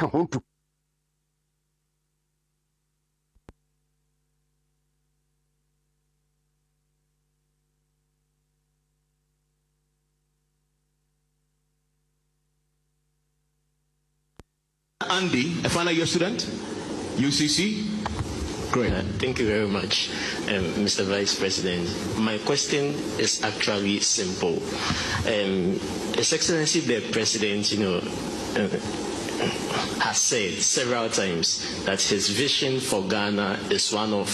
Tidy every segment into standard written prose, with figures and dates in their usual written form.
ka ho ntu. Andy, a final year student, UCC. Great. Thank you very much, Mr. Vice President. My question is actually simple. His Excellency the President, has said several times that his vision for Ghana is one of,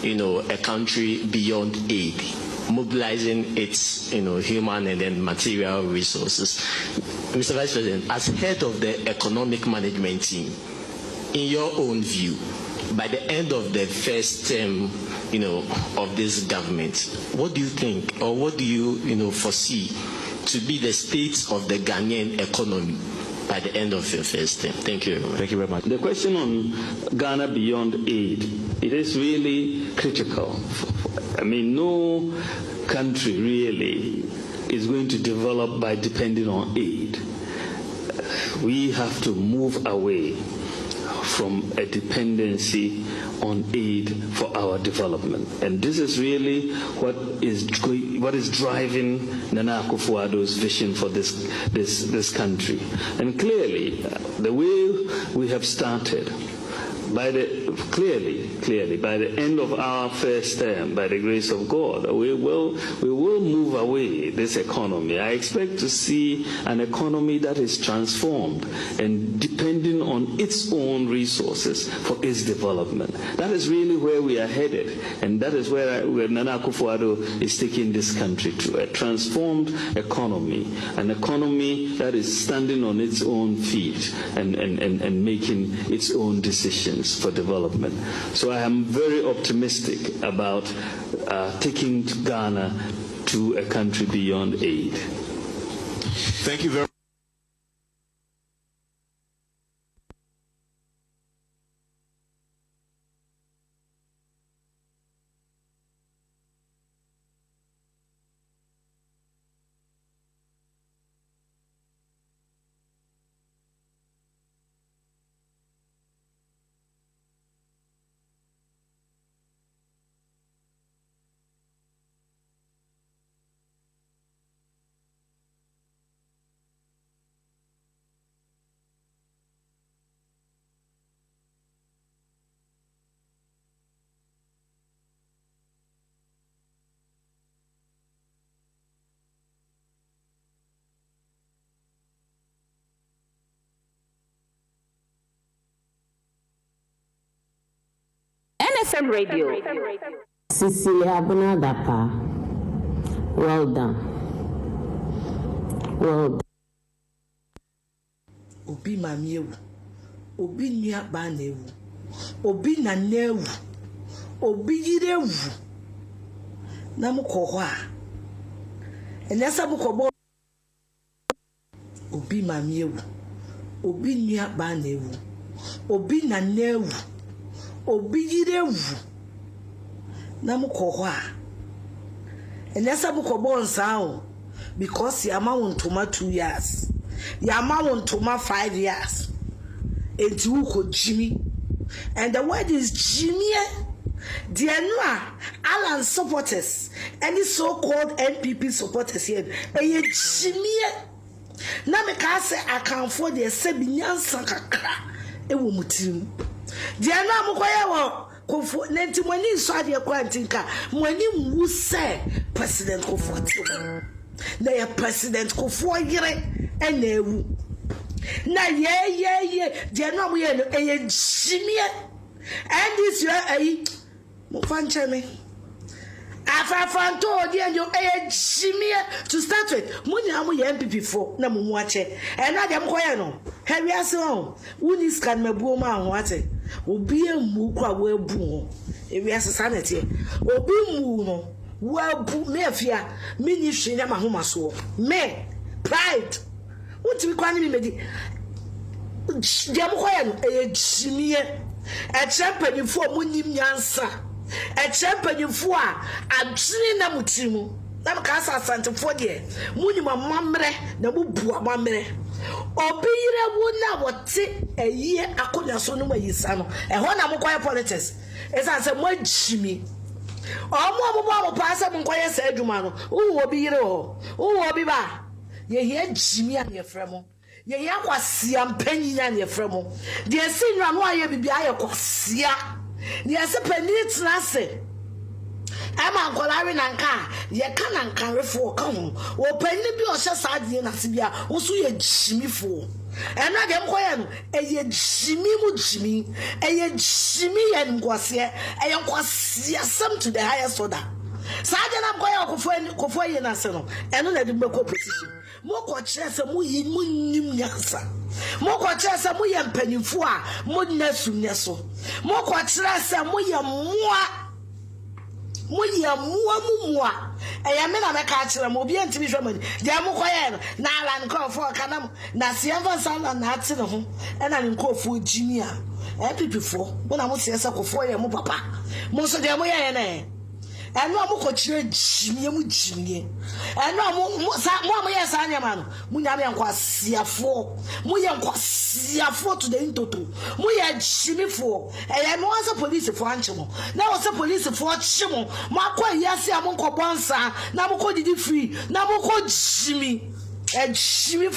a country beyond aid, mobilizing its, human and then material resources. Mr. Vice President, as head of the economic management team, in your own view, by the end of the first term, of this government, what do you think, or what do you, foresee to be the state of the Ghanaian economy by the end of your first term? Thank you very much. Thank you very much. The question on Ghana beyond aid, it is really critical. No country really is going to develop by depending on aid. We have to move away from a dependency on aid for our development, and this is really what is driving Nana Akufo-Addo's vision for this country. And clearly, the way we have started, clearly by the end of our first term, by the grace of God, we will move away this economy. I expect to see an economy that is transformed and depending on its own resources for its development. That is really where we are headed, and that is where Nana Akufo-Addo is taking this country to, a transformed economy, an economy that is standing on its own feet and making its own decisions for development. So I am very optimistic about taking Ghana to a country beyond aid. Thank you very much. NFM Radio. Cecilia Abunadapa. Well done. Well done. Obi mamiewu. Obi nya banewu. Obi nanewu. Obi yirewu. Na mukọ a. Enesa mukọ Obi mamiewu. Obi nya banewu. Obi nanewu. Obi yirewu na mukọ a enesa mukọ nsa because yama wontoma 2 years yama wontoma 5 years enti uko Jimmy, and the word is Jimmy. The Alan supporters, any so-called NPP supporters here, Jimmy. Na me ka say account for the sebinyansa kakra ewo mutim. Diana mukoya wo Kofo nenti mwani so ade kwantinka mwani MUSA President Kofo na ya President Kofo yire ena ewu na ye Diana mu ye no eye jimie and this year mo fanche me afafanto odi enyo eye jimie to start with muni amu ye MPP for na mu ache ena de mkoya no heavy ase on uni scan mebuo ma ho ate obi emu kwa webu ewi asesa nete obi mu no webu me afia me ni hwe na mahoma so me pride uti kwa ni me medi dia mkoya no eye jimie e champion for munim nyansa e champion for adwene na mutimu na mka asasante for de munim amamre na bubu amamre obi yire wu na wote eyi akonya so no mayisa no e ho na mokoye politics esa se mo jimi omo pa se mo koye sa adwuma no wo obi yire ho wo obi ba ye hia jimi an ye fremo ye hia kwasia mpanyi an ye fremo de esi nwa no aye bibia aye kwasia de ese pani trase ama nkolare nanka ye ka nankarefo ka ho wo pani bi o hye saade na se bia wo so ye jimifo ena de mkoye no eye jimi mu jimi eye jimi ye nkwase eye nkwase sam to the highest order saade na mkoye kofo ye na se no eno na de mbeko position moko kire se mu yi mu nim nyaksa moko kire se mu ye mpanyimfo a mu nasu nyeso moko kire se mu ye moa muya muwa eya me na me ka kire mo obi antimi hwamani de amokoye no na ala nkofo kanam na siemfa sala na ati ne ho e na nkofo jimi a pipifo mo na mo siesa kofo ye mo papa mo so de mo ye ne eno amoko kire jimi mu jimi eno mo ye sa nyama no mo nya me nkwasiafo mo ye nkwasiafo to the intoto mo ye jimifo eya me wasa police fo anchemo na wasa police fo chimo mo akwa yase amonko bonsa na mo ko didi free na mo ko jimi jimi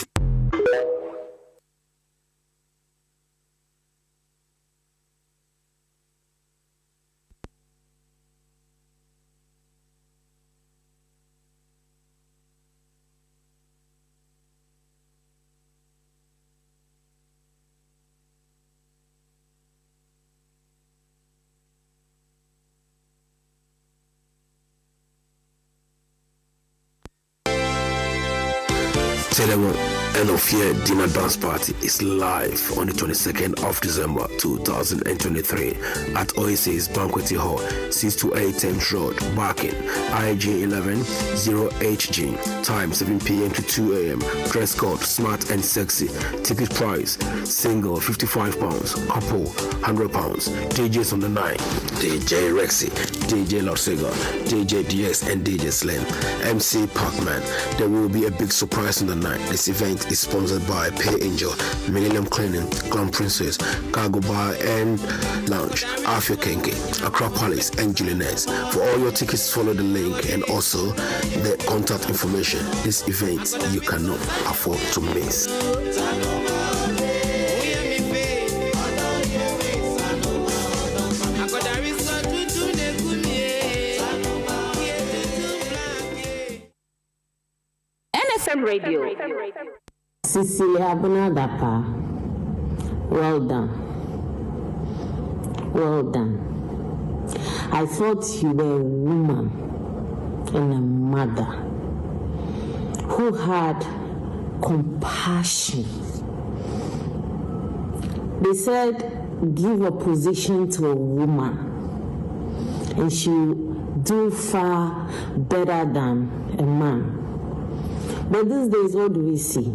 NFM Dinner Dance Party is live on the 22nd of December 2023 at Oasis Banquet Hall, 6 to 8 Thames Road, Barking, IG 11 0HG. Time 7 p.m. to 2 a.m. Dress code smart and sexy. Ticket price single £55, couple £100. DJs on the night: DJ Rexy, DJ Lorsega, DJ DS, and DJ Slim. MC Parkman. There will be a big surprise on the night. This event is sponsored by Pay Angel, Millennium Cleaning, Clown Princess, Cargo Bar and Lounge, Afia Kenke, Accra Palace, and Julianese. For all your tickets, follow the link and also the contact information. This event you cannot afford to miss. NFM Radio. Cecilia Abunadapa. Well done. Well done. I thought you were a woman and a mother who had compassion. They said, give a position to a woman and she'll do far better than a man. But these days, what do we see?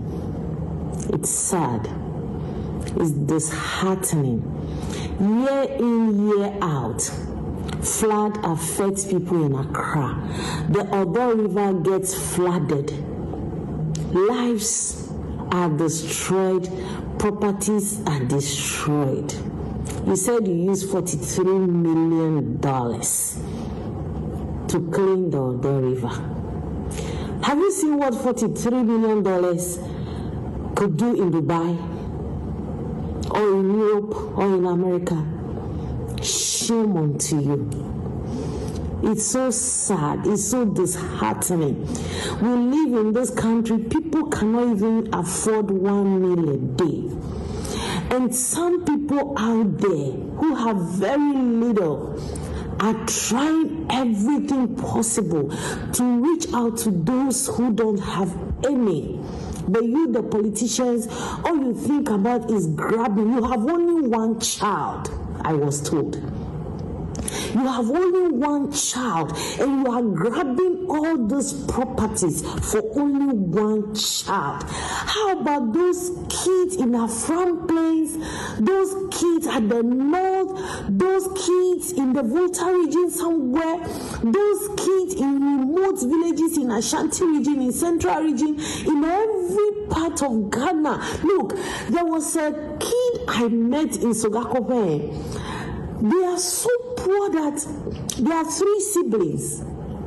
It's sad. It's disheartening. Year in, year out, flood affects people in Accra. The Odo River gets flooded. Lives are destroyed. Properties are destroyed. You said you used $43 million to clean the Odo River. Have you seen what $43 million could do in Dubai, or in Europe, or in America? Shame unto you. It's so sad. It's so disheartening. We live in this country. People cannot even afford 1 meal a day. And some people out there who have very little are trying everything possible to reach out to those who don't have any. But you, the politicians, all you think about is grabbing. You have only one child, I was told. You have only one child and you are grabbing all those properties for only one child. How about those kids in our front plains, those kids at the north, those kids in the Volta region somewhere, those kids in remote villages in Ashanti region, in Central region, in every part of Ghana. Look, there was a kid I met in Sogakope. They are so poor that there are 3 siblings.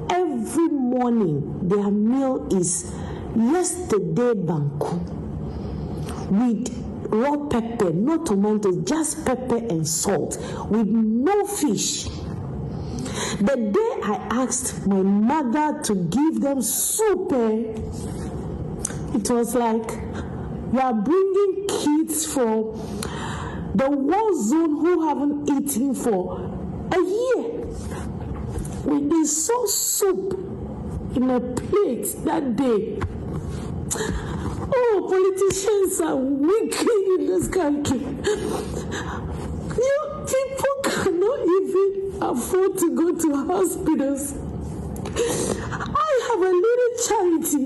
Every morning, their meal is yesterday banku with raw pepper, no tomatoes, just pepper and salt, with no fish. The day I asked my mother to give them soup, it was like, you are bringing kids from the war zone who haven't eaten for a year. When they saw soup in a plate that day, oh, politicians are wicked in this country. You people cannot even afford to go to hospitals. I have a little charity.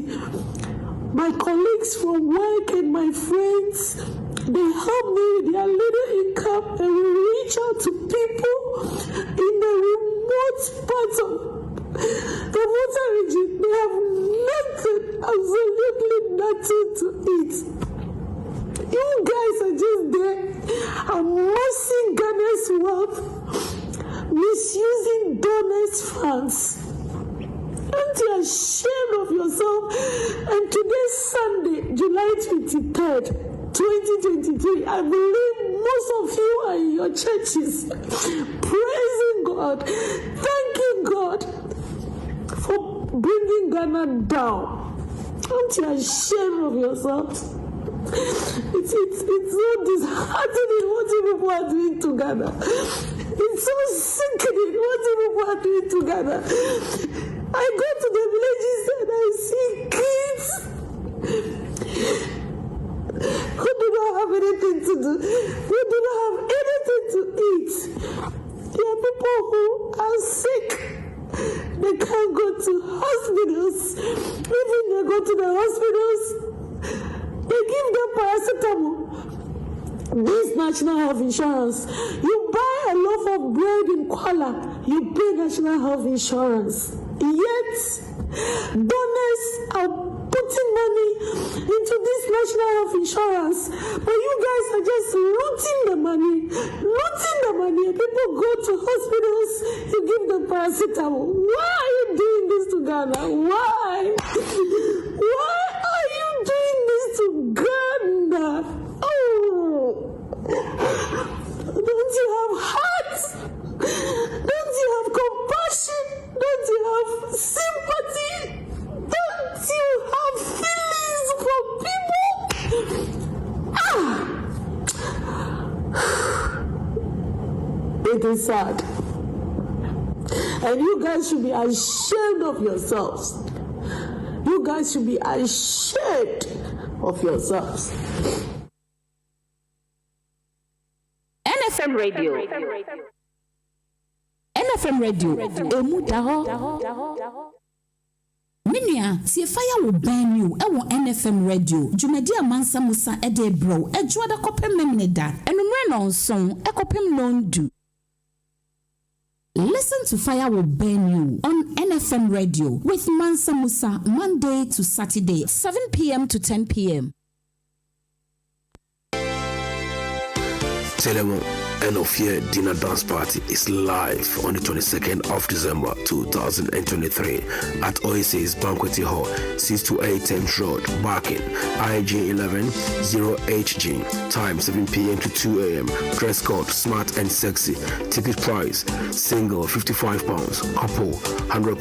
My colleagues from work and my friends, they help me with their little income, and we reach out to people in the remote parts of the Volta region. They have nothing, absolutely nothing to eat. You guys are just there amassing Ghana's wealth, misusing donors' funds. Aren't you ashamed of yourself? And today's Sunday, July 23rd, 2023, I believe most of you are in your churches praising God, thanking God for bringing Ghana down. Aren't you ashamed of yourself? It's so disheartening what you people are doing to Ghana. It's so sickening what you people are doing to Ghana. I go to the villages and I see kids who do not have anything to do, who do not have anything to eat. There are people who are sick. They can't go to hospitals. Even they go to the hospitals, they give them paracetamol. This national health insurance. You buy a loaf of bread in Kuala, you pay national health insurance. Yet, donors are putting money into this national health insurance, but you guys are just looting the money. People go to hospitals, you give them paracetamol. Why are you doing this to Ghana? Why? Why are you doing this to Ghana? Oh! Don't you have heart? Don't you have compassion? Don't you have sympathy? Don't you have feelings for people? It is sad. And you guys should be ashamed of yourselves. You guys should be ashamed of yourselves. NFM Radio. NFM Radio. Emu daho. Minia, si fire will burn you. NFM Radio. Jumedia MANSA MUSA ede bro. Ejuada kopem memneda. Enumre non song. Ekopem non do. Listen to Fire Will Burn You on NFM Radio with MANSA MUSA Monday to Saturday, 7 p.m. to 10 p.m. Telemo End of Year Dinner Dance Party is live on the 22nd of December 2023 at Oasis Banquet Hall, 628 Thames Road, Barking, IG 110HG. Time 7 p.m. to 2 a.m. Dress code smart and sexy. Ticket price single £55, couple £100.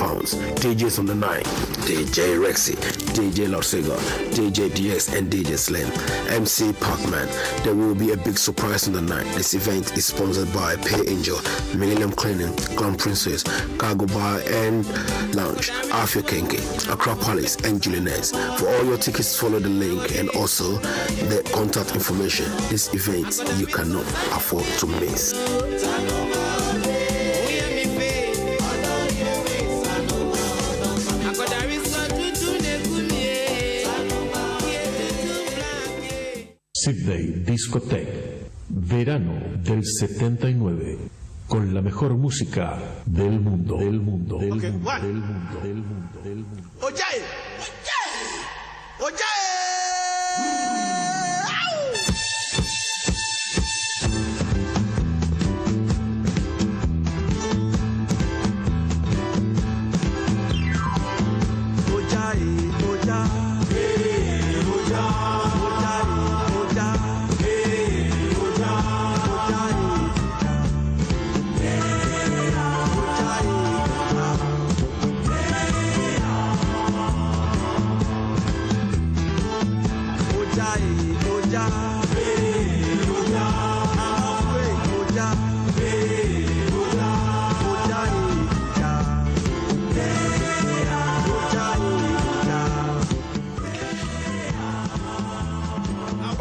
DJs on the night: DJ Rexy, DJ Lorsega, DJ DS, and DJ Slim. MC Parkman. There will be a big surprise on the night. This event is sponsored by Pay Angel, Millennium Cleaning, Clown Princess, Cargo Bar and Lounge, Afia Kenke, Acropolis, and Julianets. For all your tickets, follow the link and also the contact information. This event you cannot afford to miss. Sydney Discotheque, verano del 79, con la mejor música del mundo, del mundo, del Okay, mundo, one. del mundo, del mundo, del mundo. Ojaye! Ojaye!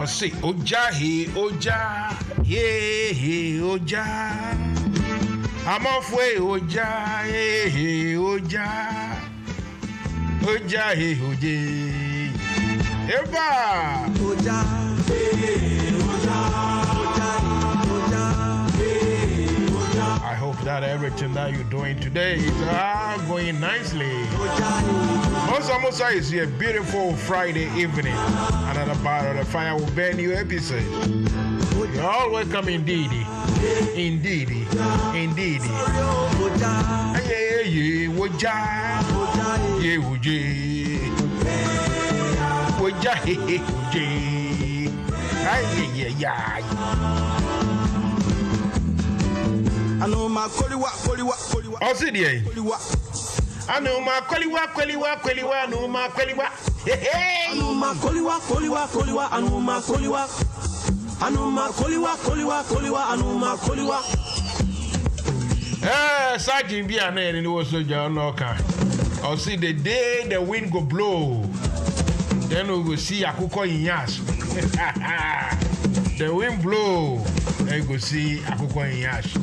Say oja he oja yeah he oja I'm off way oja yeah he oja oja he oja eba oja I hope that everything that you're doing today is going nicely. MUSA is a beautiful Friday evening. Another part of the Fire will burn you episode. You're all welcome indeed. Indeed. Indeed. Oh, see there. Anuma kweliwa anuma kweliwa hey anuma kweliwa anuma kweliwa Sergeant be an and was so John Locker. I'll see the day the wind go blow. Then we will see Akuko in Yash. The wind blow. Then we go see Akuko in Yash.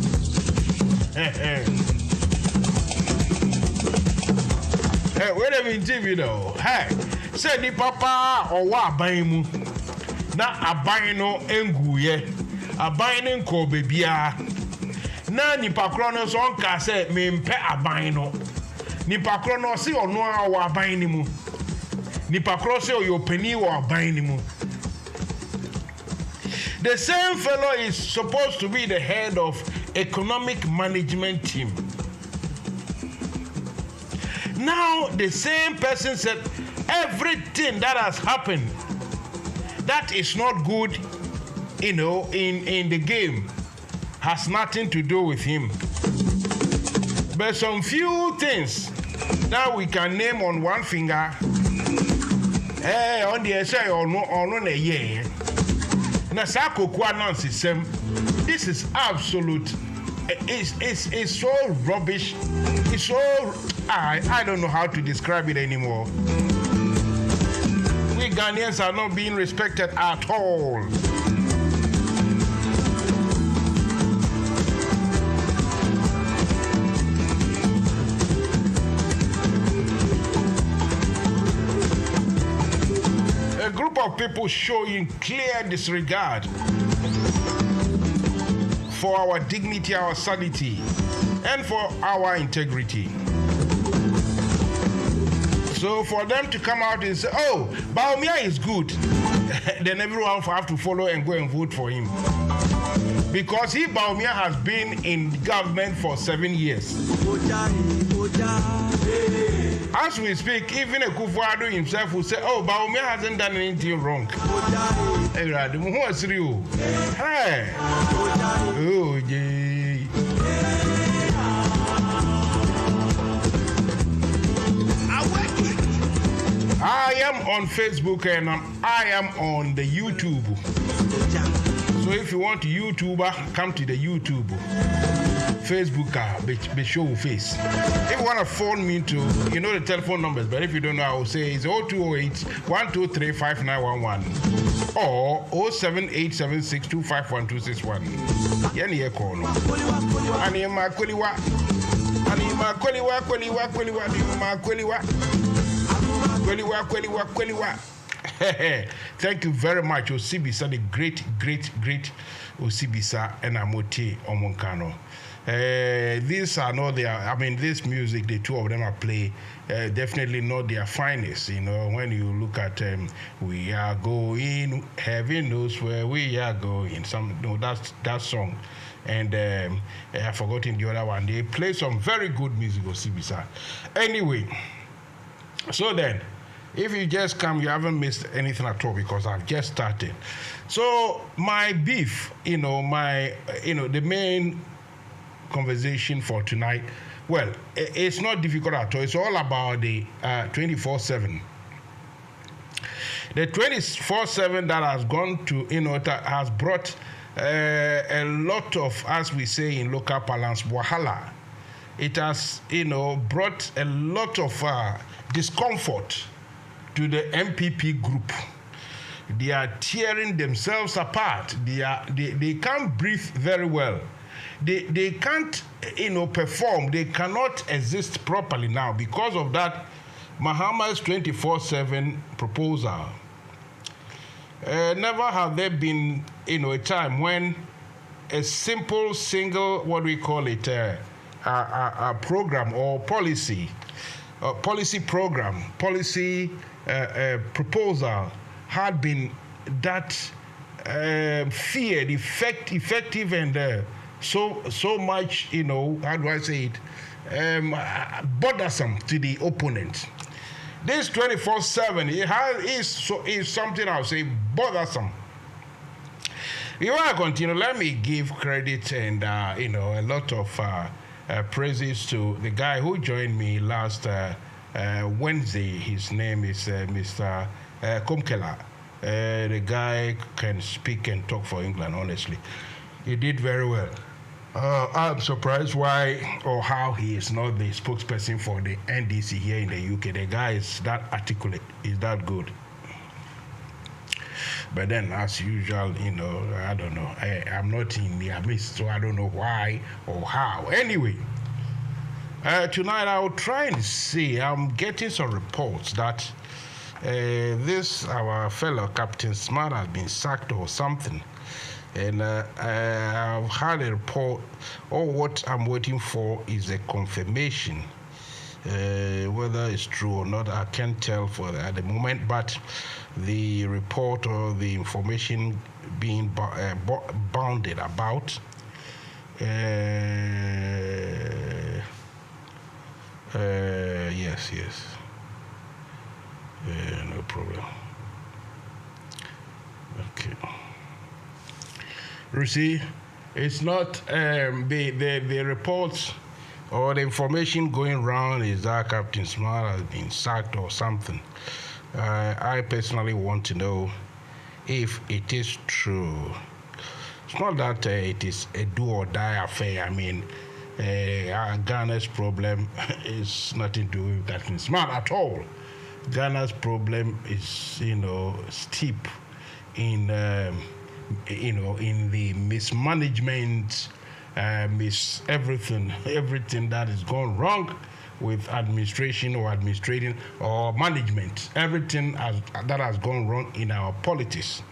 Hey, wait a minute, TV though. Hey, say the papa or what buying mu? Na abayino enguye, abayino ko bebia. Na nipa krono so onka say me mpe abayino. Nipa krono si ono a wa abayini mu. Nipa krono si oyo peni wa abayini mu. The same fellow is supposed to be the head of economic management team. Now the same person said everything that has happened that is not good, in the game has nothing to do with him. But some few things that we can name on one finger, on the side or no a year. Nasako Kwanansi Sem, this is absolute. It's so rubbish. It's so I don't know how to describe it anymore. We Ghanaians are not being respected at all. A group of people showing clear disregard for our dignity, our sanity, and for our integrity. So for them to come out and say, oh, Baumia is good, then everyone will have to follow and go and vote for him. Because Baumia has been in government for 7 years. As we speak, even a Kufuado himself will say, oh, Baumia hasn't done anything wrong. Hey, who is you? Hey. Oh, yeah. I am on Facebook and I am on the YouTube. So if you want YouTuber, come to the YouTube. Facebook, be show face. If you want to phone me to, you know the telephone numbers, but if you don't know, I will say it's 0208 123 5911 or 07876251261. Yani ye call no. Ani ma kweliwa. Ani ma kweliwa. Thank you very much, Osibisa, the great Osibisa and Amoti Omonkano. These are not their, I mean, this music, the two of them are play, definitely not their finest. You know, when you look at We Are Going, heaven knows where we are going. That song. And I've forgotten the other one. They play some very good music, Osibisa. Anyway, so then, if you just come, you haven't missed anything at all because I've just started. So my beef, the main conversation for tonight, well, it's not difficult at all. It's all about the 24/7. The 24/7 that has gone to, that has brought a lot of, as we say in local parlance, wahala. It has, brought a lot of discomfort to the MPP group. They are tearing themselves apart. They can't breathe very well. They can't, perform. They cannot exist properly now because of that Mahama's 24/7 proposal. Never have there been, a time when a simple, single, what we call it, a program or policy proposal had been that feared, effective, and so much, how do I say it, bothersome to the opponent. This 24/7 is something I'll say bothersome. If I continue, let me give credit and a lot of praises to the guy who joined me last Wednesday. His name is Mr. Komkela. The guy can speak and talk for England, honestly. He did very well. I'm surprised why or how he is not the spokesperson for the NDC here in the UK. The guy is that articulate, is that good. But then, as usual, I don't know. I'm not in the midst, so I don't know why or how. Anyway, tonight I will try and see. I'm getting some reports that our fellow Captain Smart has been sacked or something. And I've had a report. All what I'm waiting for is a confirmation. Whether it's true or not, I can't tell at the moment. But the report or the information being bounded about, yes, no problem. Okay. You see, it's not the reports or the information going around is that Captain Smart has been sacked or something. I personally want to know if it is true. It's not that it is a do or die affair. I mean, Ghana's problem is nothing to do with Captain Smart at all. Ghana's problem is, steep in in the mismanagement, everything that is going wrong with administration or administrating or management, everything that has gone wrong in our politics,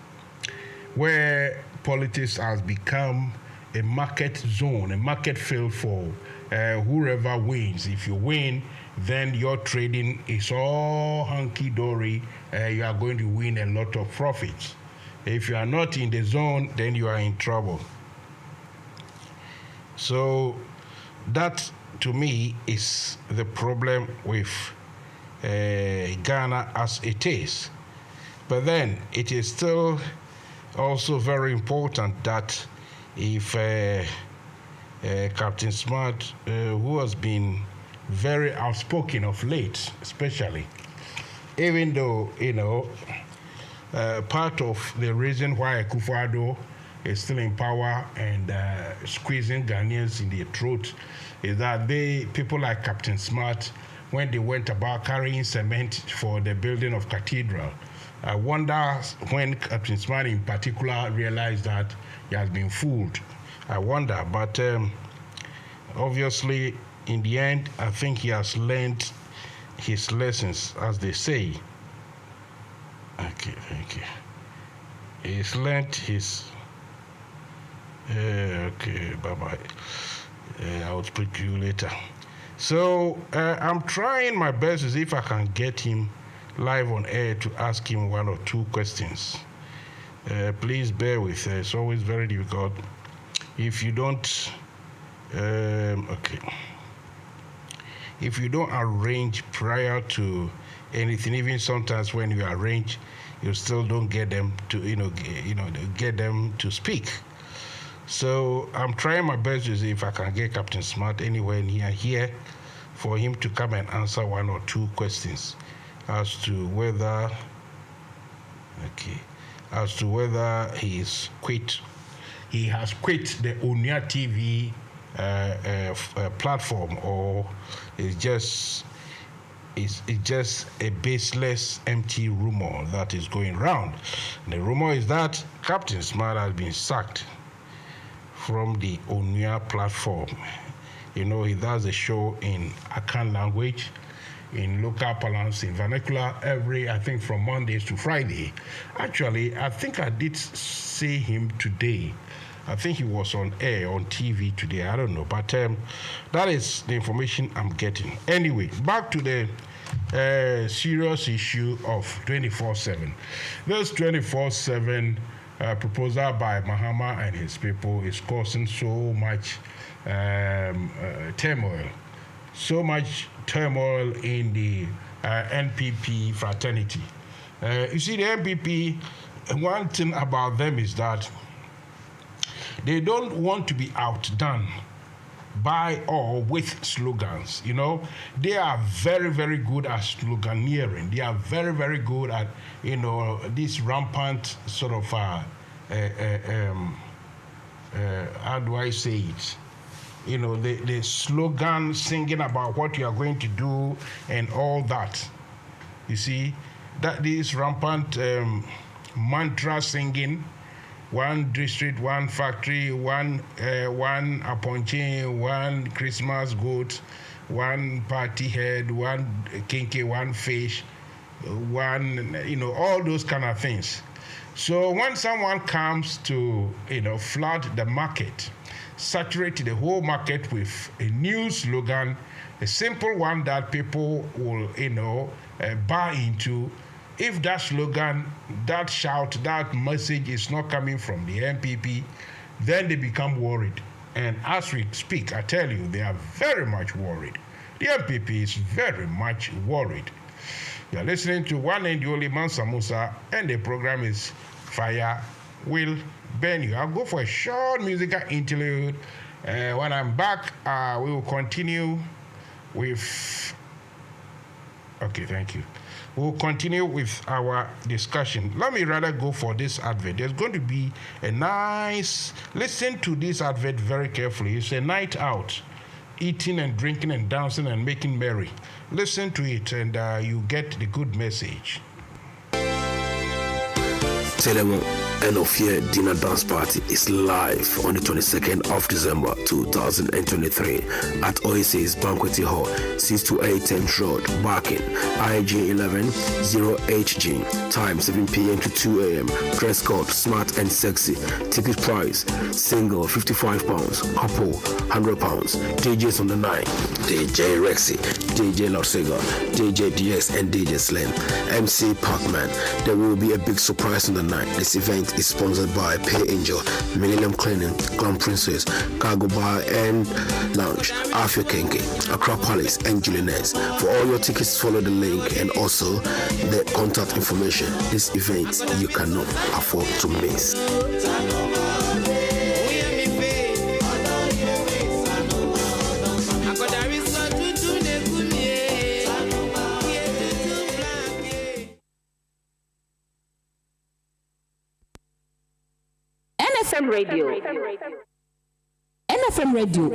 where politics has become a market zone, a market field for whoever wins. If you win, then your trading is all hunky-dory. You are going to win a lot of profits. If you are not in the zone, then you are in trouble. So that, to me, is the problem with Ghana as it is. But then it is still also very important that if Captain Smart, who has been very outspoken of late, especially, even though, part of the reason why Akufo-Addo is still in power and squeezing Ghanaians in their throat is that people like Captain Smart, when they went about carrying cement for the building of cathedral, I wonder when Captain Smart in particular realized that he has been fooled. I wonder, but obviously in the end, I think he has learned his lessons, as they say. Okay. Okay. He's learnt his. Okay, bye-bye. I'll speak to you later. So I'm trying my best to see if I can get him live on air to ask him one or two questions. Please bear with us. It's always very difficult. If you don't, okay. If you don't arrange prior to anything, even sometimes when you arrange, you still don't get them to, get them to speak. So I'm trying my best to see if I can get Captain Smart anywhere near here for him to come and answer one or two questions as to whether, he has quit the Onia TV platform, or it's just a baseless, empty rumor that is going round. And the rumor is that Captain Smart has been sacked from the Onia platform. He does a show in Akan language, in local parlance, in vernacular, I think from Mondays to Friday. Actually, I think I did see him today. I think he was on air, on TV today. I don't know. But that is the information I'm getting. Anyway, back to the serious issue of 24/7. This 24/7 proposal by Mahama and his people is causing so much turmoil. So much turmoil in the NPP fraternity. You see, the NPP, one thing about them is that they don't want to be outdone by or with slogans. They are very, very good at sloganeering. They are very, very good at, this rampant sort of, how do I say it? The slogan, singing about what you are going to do and all that. You see, that is rampant mantra singing. One district, one factory, one aponche, one Christmas goat, one party head, one kinky, one fish, one, all those kind of things. So when someone comes to, flood the market, saturate the whole market with a new slogan, a simple one that people will, buy into, if that slogan, that shout, that message is not coming from the NPP, then they become worried. And as we speak, I tell you, they are very much worried. The NPP is very much worried. You are listening to one and only MANSA MUSA, and the program is Fire Will Burn You. I'll go for a short musical interlude. When I'm back, we will continue with... Okay, thank you. We'll continue with our discussion. Let me rather go for this advert. There's going to be a nice... Listen to this advert very carefully. It's a night out, eating and drinking and dancing and making merry. Listen to it and you get the good message. NFM Dinner Dance Party is live on the 22nd of December 2023 at Oasis Banquet Hall, 628 10th Road, Barking, IG 11 0HG. Time 7 p.m. to 2 a.m. Dress code smart and sexy. Ticket price single £55, couple £100. DJs on the night: DJ Rexy, DJ Lorsega, DJ DX, and DJ Slim. MC Pacman. There will be a big surprise on the night. This event is sponsored by Pay Angel, Millennium Cleaning, Clown Princess, Cargo Bar and Lounge, Afia Kenke, Accra Palace, and Julianets. For all your tickets, follow the link and also the contact information. This event you cannot afford to miss. NFM Radio. NFM Radio.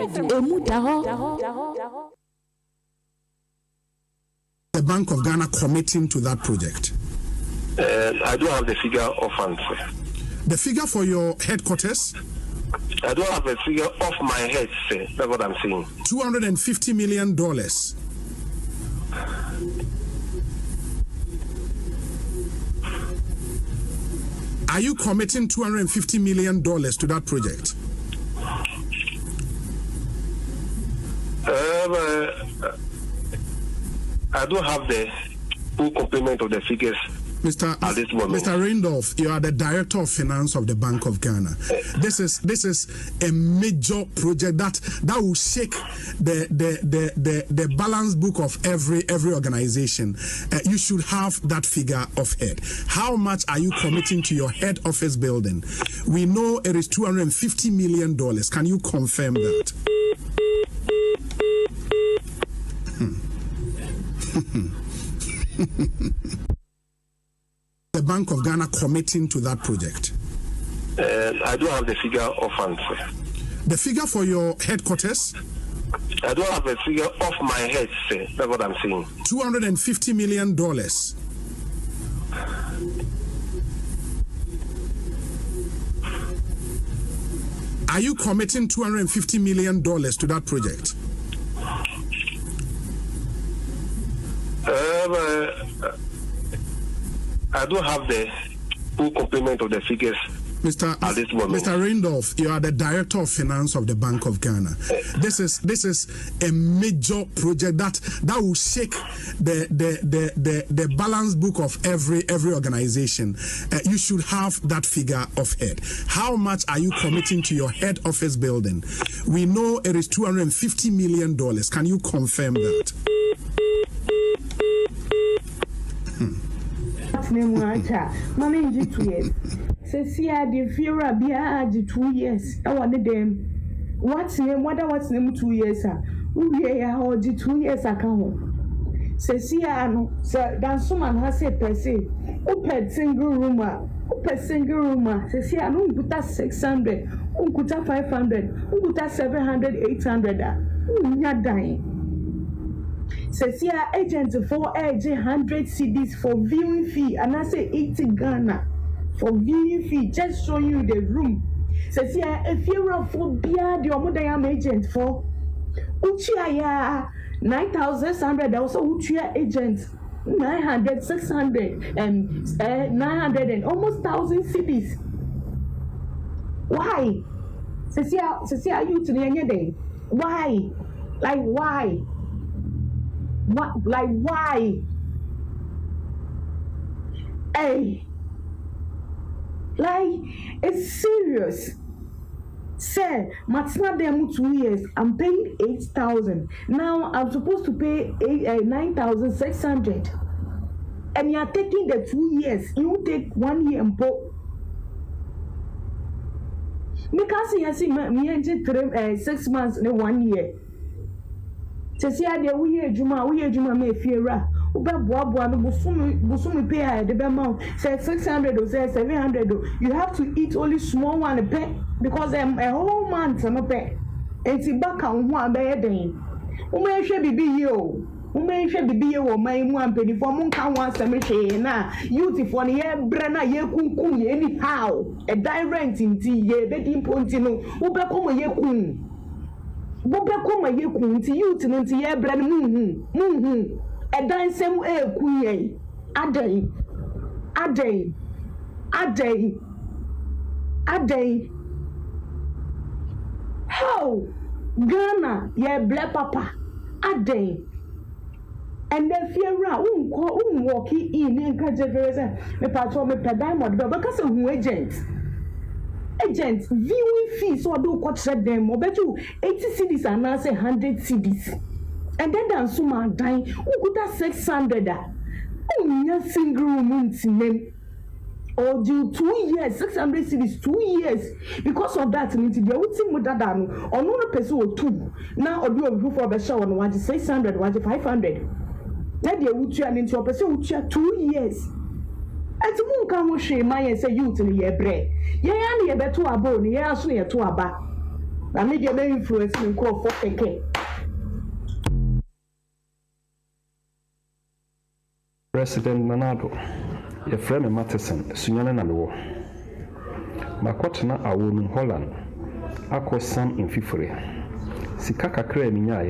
The Bank of Ghana committing to that project? I don't have the figure of answer. The figure for your headquarters? I don't have a figure off my head, sir. That's what I'm saying. $250 million. Are you committing $250 million to that project? I don't have the full complement of the figures. Mr. Randolph, you are the Director of Finance of the Bank of Ghana. This is a major project that will shake the balance book of every organization. You should have that figure of head. How much are you committing to your head office building? We know it is $250 million. Can you confirm that? The Bank of Ghana committing to that project? I don't have the figure of answer. The figure for your headquarters? I don't have a figure off my head, sir. That's what I'm saying. $250 million. Are you committing $250 million to that project? I don't have the full complement of the figures. Mr. Randolph, you are the Director of Finance of the Bank of Ghana. This is a major project that will shake the balance book of every organization. You should have that figure of head. How much are you committing to your head office building? We know it is $250 million. Can you confirm that? Mama in 2 years. Cecia the Fiora Bia 2 years. I want them. What's name? What's name 2 years? We are all 2 years ago. Cecia no, sir, dan someone has said per se. Open single room. Cecia no put 600. Put 500. Put 700, 800. Not dying. Cecia agent for 100 CDs for viewing fee, and I say 80 Ghana for viewing fee. Just show you the room. Cecia, if you're for beer, the Omodayam agent for Uchia 9,600. Also, Uchia agent 900, 600, and 900 and almost 1,000 CDs. Why? Cecia, you to the end day. Why? Like why? What? Like why? Hey, like it's serious. Sir, Matsna demo 2 years. I'm paying 8,000. Now I'm supposed to pay 9,600. And you're taking the 2 years. You take 1 year and put. Because you see, me and 6 months in 1 year. Cecia, the we hear Juma may fear. Uba no busumi pay the amount. Say 600 or say 700. You have to eat only small one a pay because a whole month no pay. And see back on one bed. Ume should be you. Ume should be you or my one penny for Munka once a machine. You for the air brenna ye kun anyhow. A direct in tea ye betting pontino. Uba come ye kun. Bobe koma ye kunti youth nti ye brad muhu edan sem kuye adai how Ghana ye ble papa adai and then fear walk in nka jefere me patro me diamond because who agent viewing fees so do cut them or bet you 80 CDs and now say 100 CDs and then dance man dying who got 600 oh single room name or do 2 years 600 CDs 2 years because of that means the ultimate mother or no person or two now or do for the show on 600 500 then they would turn into a person who 2 years. And to moon come shame my and say you to the bread. Ye only a better abode, ye also a to a back. I made your main influence in call for a cake. President Manado, your friend Matheson, Sunan and War. Makotana a woman Holland, Aqua Sam in Fifre. Sikaka Creminia,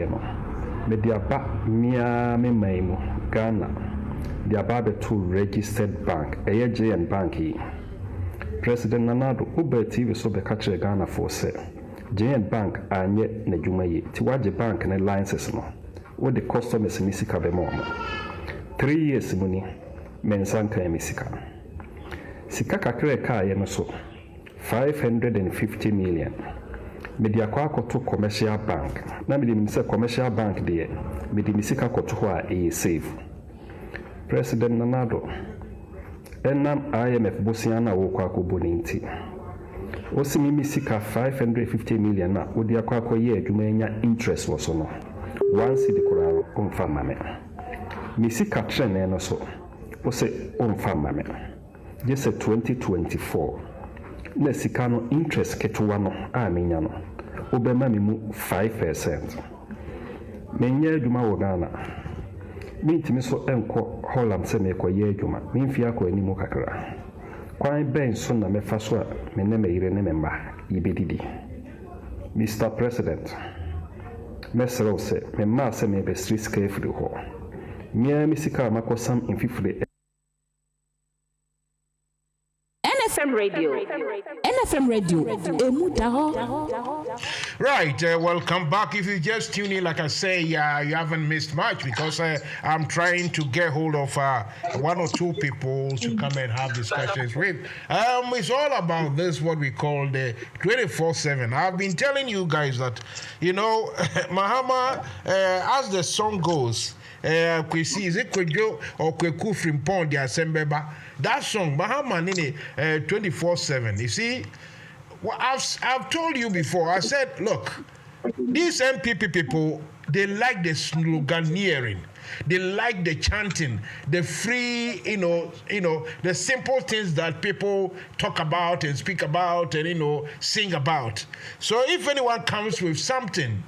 Media Back Mia Memo, Ghana. The above two registered bank, AJ and Banky. President Nanado Uber TV so be catch Ghana for say Giant Bank anye na dwuma yi ti waje bank na licenses no wo the customers ni sika be mo 3 years muni mensan kan mi sika kakra ka ye no so 550 million media kwa akoto commercial bank na me say commercial bank de me di sika koto ho a e save President Nanado enam IMF bosiana wo kwa koboninti osimimi sika 550 million na odi akwa ye adwuma nya interest wo so no once the koraro onfa mame mi sika trene no so o se onfa mame just 2024 na sika no interest ketuwa no a menya no obema mi mu 5%. Menya adwuma wo Ghana mintimi so enko Holland se me ko ye adwuma mimfi akọ ani mu kakra kwan ben so na mefa so a me ne me yire ne me mba yibedidi Mr. President mesro se me ma se me be street carefree ho mia misika makosam infifre NFM Radio. NFM Radio. Right, welcome back. If you just tune in, like I say, you haven't missed much because I'm trying to get hold of 1 or 2 people to come and have discussions with. It's all about this, what we call the 24/7. I've been telling you guys that, you know, Mahama, as the song goes, is it Kwejo or Kweku Frimpon the Assembeba? That song, Bahama Nini 24/7. You see, well, I've told you before. I said, look, these MPP people, they like the sloganeering, they like the chanting, the free, the simple things that people talk about and speak about and sing about. So if anyone comes with something,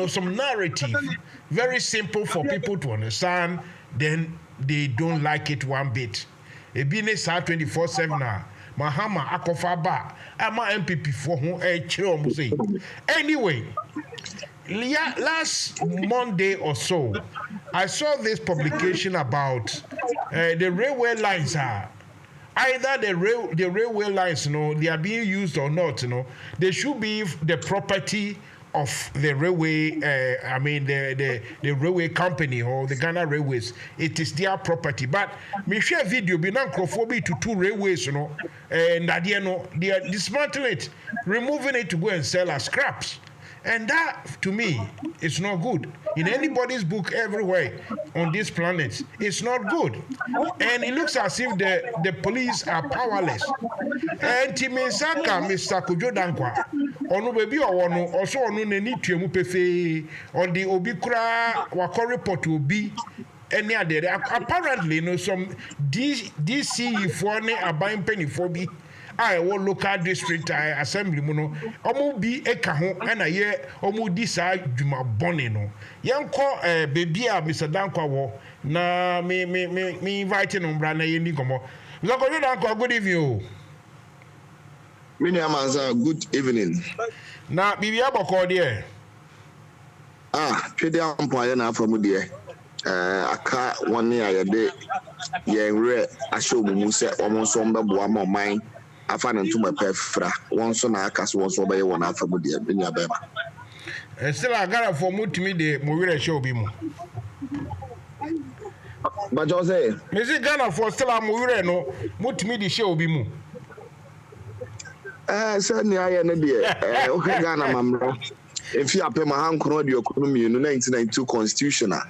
some narrative, very simple for people to understand, then they don't like it one bit. Ebine sa 24/7 Mahama akofa ba ama MPP for ho chire omo say. Anyway, last Monday or so, I saw this publication about the railway lines are either the railway lines, they are being used or not, they should be the property of the railway, the railway company or the Ghana Railways. It is their property. But me share video be non-crophobic to 2 railways, and they are dismantling it, removing it to go and sell as scraps. And that, to me, is not good. In anybody's book everywhere on this planet, it's not good. And it looks as if the police are powerless. And Timesaka, Mr. Kujo Dankwa, onu baby or ono, also onu neni tuemu pefe, on the Obikura Wako report will be any other. Apparently, some DC for ne abayin penny for be. I will local district assembly muno omo bi eka ho na ye omo di sa dwuma bone no yenko baby a Mr. Dankwa wo na me invite no mbra na ye ni komo Mr. Dankwa, good evening. MANSA, good evening. Na bibi aboko de twede ampo aye na afamu de aka woni ayede ye nre ahye omumu se omo so mbebo ama oman afa na ntuma pefra won so na aka so won so be won afa mu de benya bema still agara for mutimi de mo wire show bi mu ba Jose me say Ghana for still am wire no mutimi de show bi mu se ni aye ne de o ka Ghana mamro efi apema hankro de economy no 1992 constitutional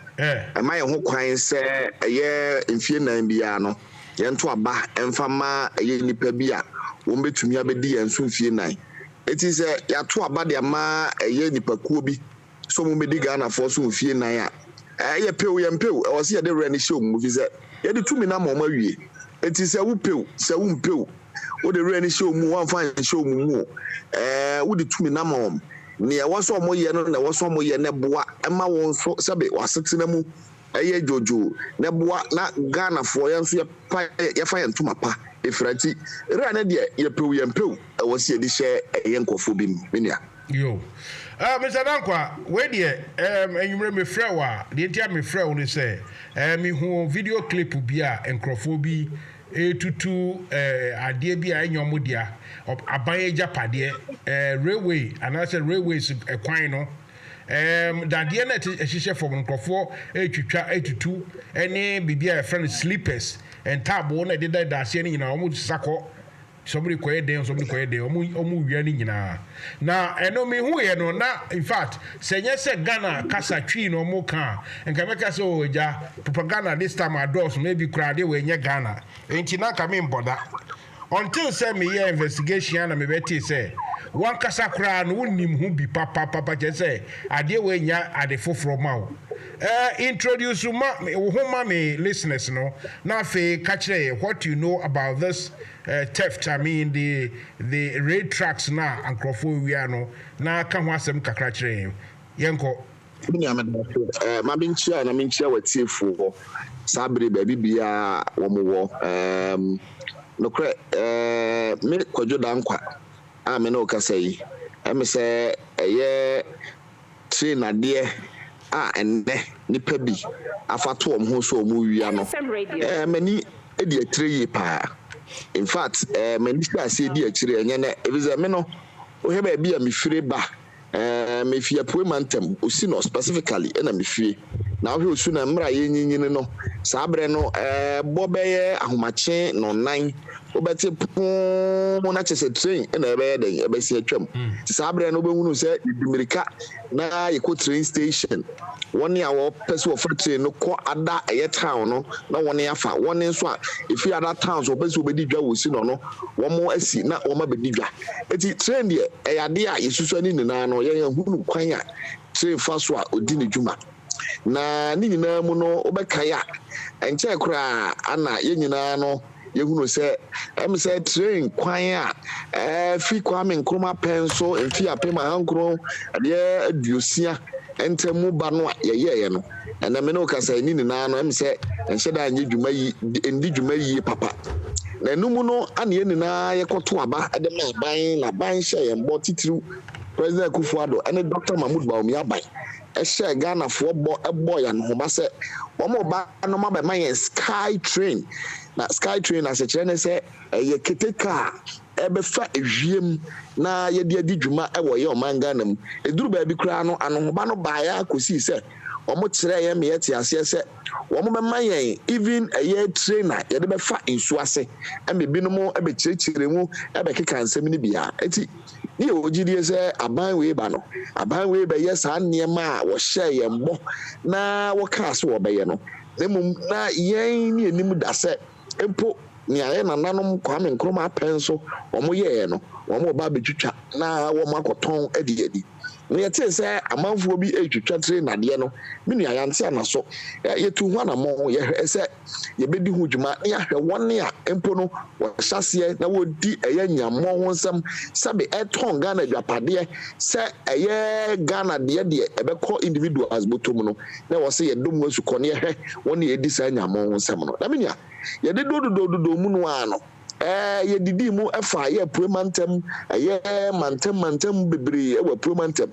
ma ye ho kwan se ye enfie nan bia no ye nto aba emfama ye nipa bia wo betumi abedi enso mfie nan eti se ya to aba de ma ye nipa kuo bi so mo bedi Ghana for so mfie nan a ye pew ye mpew e wo se ye de re ni show mu fi se ye de tumi na ma ma wie eti se wo pew se wo mpew wo de re ni show mu wan fan show mu wo de tumi na ma ni e wo so mo ye no na wo so mo ye ne boa e ma won so sebe wasetena mu eye jojo ne boa na Ghana for ye so ye fa ye ntuma pa efrati ra na de ye pew ye mpew e wo se ye di share ye nkofo bi menia yo Mr. Dankwa we de enwumre me frɛ wa de ntia me frɛ wo ni sɛ me hu video clip bi a nkofo bi etutu adie bi a enyomo dia aban japade railway and I said railways ekwan no dadie na ehihye from nkofo etwitwa etutu ene bibia e friend sleepers and tabo na deda daase ni nyina omu sako somebody koye den omu wia ni nyina na eno me hu ye no na in fact senye se Ghana kasa twi no omu kan enka meka se oja propaganda this time adults maybe crowd we nye Ghana enti na ka me mboda until say me ye investigation na me beti say one kasa kra no nim hu bi papa che say ade we nya ade foforo ma o introduce me listeners no na fe catch what you know about this theft. I mean the rail tracks na ankrofo wi no na ka ho asem kakra kire yenko ma binchia na minchia watiefo sabre baby bia wo mo no kre me kwadwo dankwa a me no kasai me se eye train ade enne nipa bi afato ho so mu wia no mani edi atire pa in fact mani sha se edi akire enye na ebize me no o he ba bia me fire ba me fie poemantem osi no specifically na me fie na o osu na mra ye nyinyini no sabre no bobeye ahomache no nan obeti mo na chese train na ebe den ebe si atwam sabre no behunu se America na yeko train station woni awo pese wo for train no ko ada eye town no na woni afa woni so a if you other towns wo pese obedi dwa wo si no no wo mo asi na wo ma bedi dwa eti train de eyade a yesusu ani nina no ye hunu kwan a train fa so a odi ne dwuma na ni nyina mu no obekaya enche kura ana ye nyina no yehunu se say train kwan a fi Kwame Nkrumah penso enfi apema hankro ade aduosia entemu ba no ye no na me no kasa ni na no say enche da anye dwuma yi endi dwuma yi papa na enumu no ana ye na ye koto aba ade ma ban na ban hye ye mbo titiru President Kufuado ene Dr. Mahmoud Bawumia aban ehye Ghana fo bo ya no ba se omo ba no ma ba man sky train na sky train as a chene say ye keteka ebefa ehwiem na ye de adi dwuma ewo ye omanga nam eduru ba bi kura no anohoba no ba ya kosi se omo kire ye me yete ase se omo be man even ye trainer ye de be fa insu ase e bi no mo ebe kirekire mu ebe keka nsem ni bia eti ni ojidie se aban we ba no aban we be yes anema a wo hye ye mbo na wo ka so wo be ye no nemum na yen ni enim da se empo ni aye na nanom Kwame Nkrumah penso omo ye no omo ba betwitwa na wo makoton adi ni yete se amanfo bi etwitwa train na de no menu ayante anaso yetu hu na mo ye se ye bedi hu dwuma na yahwe wone a empo no wo hyase na wo di eye nyammo ho nsam sabe eton Ghana dwapade se eye Ghana de ebekọ individuals botom no na wo se ye dom wasu kone ye wone ye di sa nyammo ho nsam no na menu ye de dodododo mu no ano ye didi mu efa ye promantem ye mantem bebre e wa promantem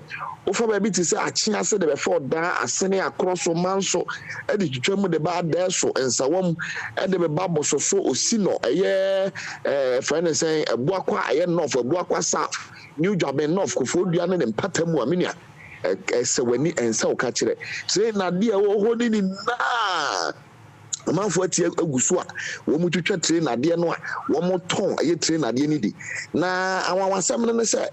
o fa ba bi ti se achia se de be for da asene akroso manso e de twitwa mu de ba da so ensawom e de be babo so osino ye friend say ebuakwa ye north ebuakwa south new job in north kofodua ne mpatamu amenia se wani ensa o ka kire se na de wo ho ni na amanfo atie aguso a wo mu twitwa train ade no a wo mo ton aye train ade ni di na awawasam ne se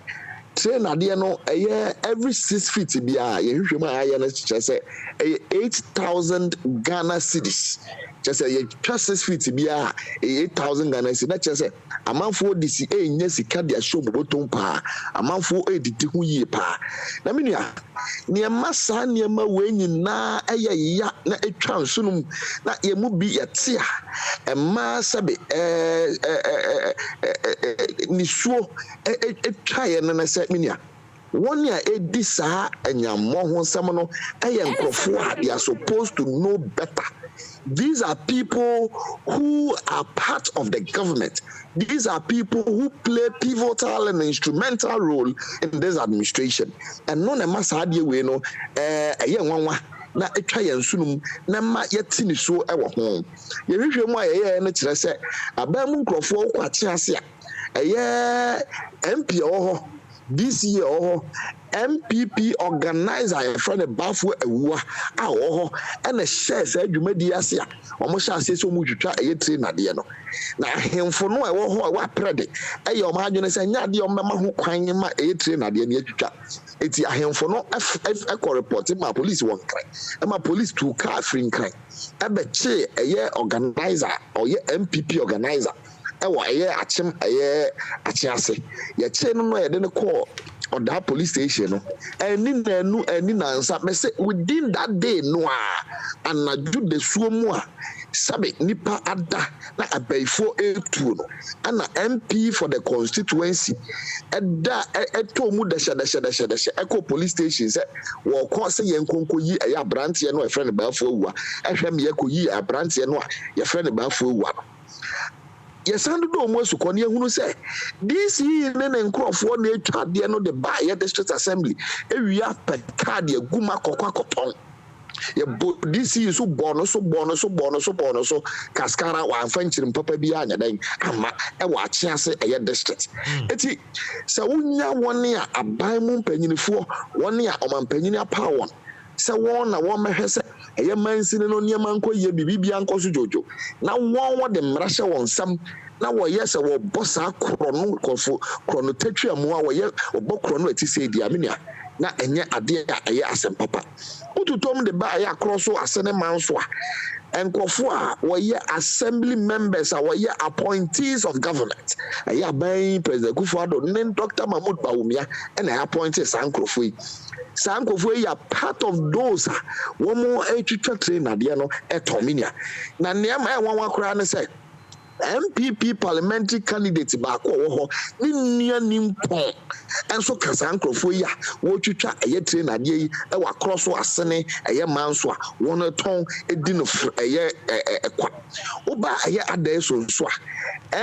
train ade no every 6 feet bia ye hwehwem a aye na kire se 8,000 Ghana cedis just say 6 feet bia 8,000 Ghana cedis na kire se amanfo disi enya sika dia show boton pa amanfo editi hu yie pa na menua niema sa niema we nyina ya na etwa nsunum na ye mu bi yetia ema sabe nisuo etwa ye na se menua one ya edi sa anyammo ho nsam no nkrofo a they are supposed to know better. These are people who are part of the government. These are people who play pivotal and instrumental role in this administration. And no na masadi we no na etwa yɛn sunum na ma yɛti ni so ɛwɔ ho yɛhwehwɛ mu a yɛyɛ no kyerɛ sɛ aban mu nkurɔfoɔ kɔ ate ase a ɛyɛ MP wɔ hɔ DCA wɔ hɔ MPP organizer a friend bafo ewua a wɔ hɔ ɛna hyɛ sɛ adwumadi ase a wɔn hyɛ ase sɛ wɔn twitwa ɛyɛ train nadeɛ no na ahemfo no a ɛwɔ hɔ a wɔaprɛde ɛyɛ wɔn adwene sɛ nya adeɛ wɔn bɛma ho kwan ma ɛyɛ train nadeɛ no atwitwa eti ahemfo no ɛkɔ report ma police wɔn kran ɛma police tu car free kran ɛbɛkye ɛyɛ organizer ɔyɛ MPP organizer ɛwɔ ɛyɛ akyem ɛyɛ akye ase yɛkye no yɛde ne kɔɔ ɔda police station no ɛni nansa mɛsɛ within that day no a anadwo de suo mu a sabe nipa ada na abaifo etuo no ana MP for the constituency ɛda ɛtɔ mu dɛhyɛ ɛkɔ police station sɛ wɔkɔ sɛ yɛn konko yi ɛyɛ abranteɛ no ɛfrɛ ne baafo awua ɛhwɛ me yɛkɔ yi abranteɛ no a yɛfrɛ ne baafo awua no yɛsandu do mo asukɔ ne ehunu sɛ this yi ne nkrɔfoɔ na etwa adeɛ no de ba yɛ district assembly ewia pɛ card yɛ guma kɔkɔ yɛ this yi so bɔ no so kaskara wa amfa nkyiri papa bi anya dan ama ɛwɔ akye ase ɛyɛ district eti sɛ wonya wɔne a aban mu mpanyinifoɔ wɔne a ɔmampanyini apa wɔn sɛ wɔn na wɔn mɛhwɛ sɛ ɛyɛ mansini no nneɛma nkɔ yie bibi ankɔ so jojo na wɔn de mmara hyɛ wɔn nsam na wɔyɛ sɛ wɔbɔ saa korɔ no tatwa mu a wɔyɛ wɔbɔ korɔ no ati sɛ di amenia na ɛnyɛ adeɛ a ɛyɛ asɛm papa wotutom de ba ɛyɛ akorɔ so asene man so a nkurɔfoɔ a wɔyɛ assembly members a wɔyɛ appointees of government ɛyɛ aban president Kufuor ne Dr. Mahmoud Bawumia ɛna ɛyɛ appointed saa nkurɔfoɔ yi saa nkurɔfoɔ yi are part of those a wɔn atwitwa train adeɛ no ɛtɔminia na nneɛma ɛwɔn akora ne sɛ MPP parliamentary candidate baako wɔ hɔ ne nnua nimpɔn ɛnso kasa nkurɔfoɔ yi a wɔtwitwa ɛyɛ train adeɛ yi ɛwɔ akorɔ so asene ɛyɛ man so a wɔn tɔn edi no ɛyɛ ɛkwa woba ɛyɛ adaɛ so nso a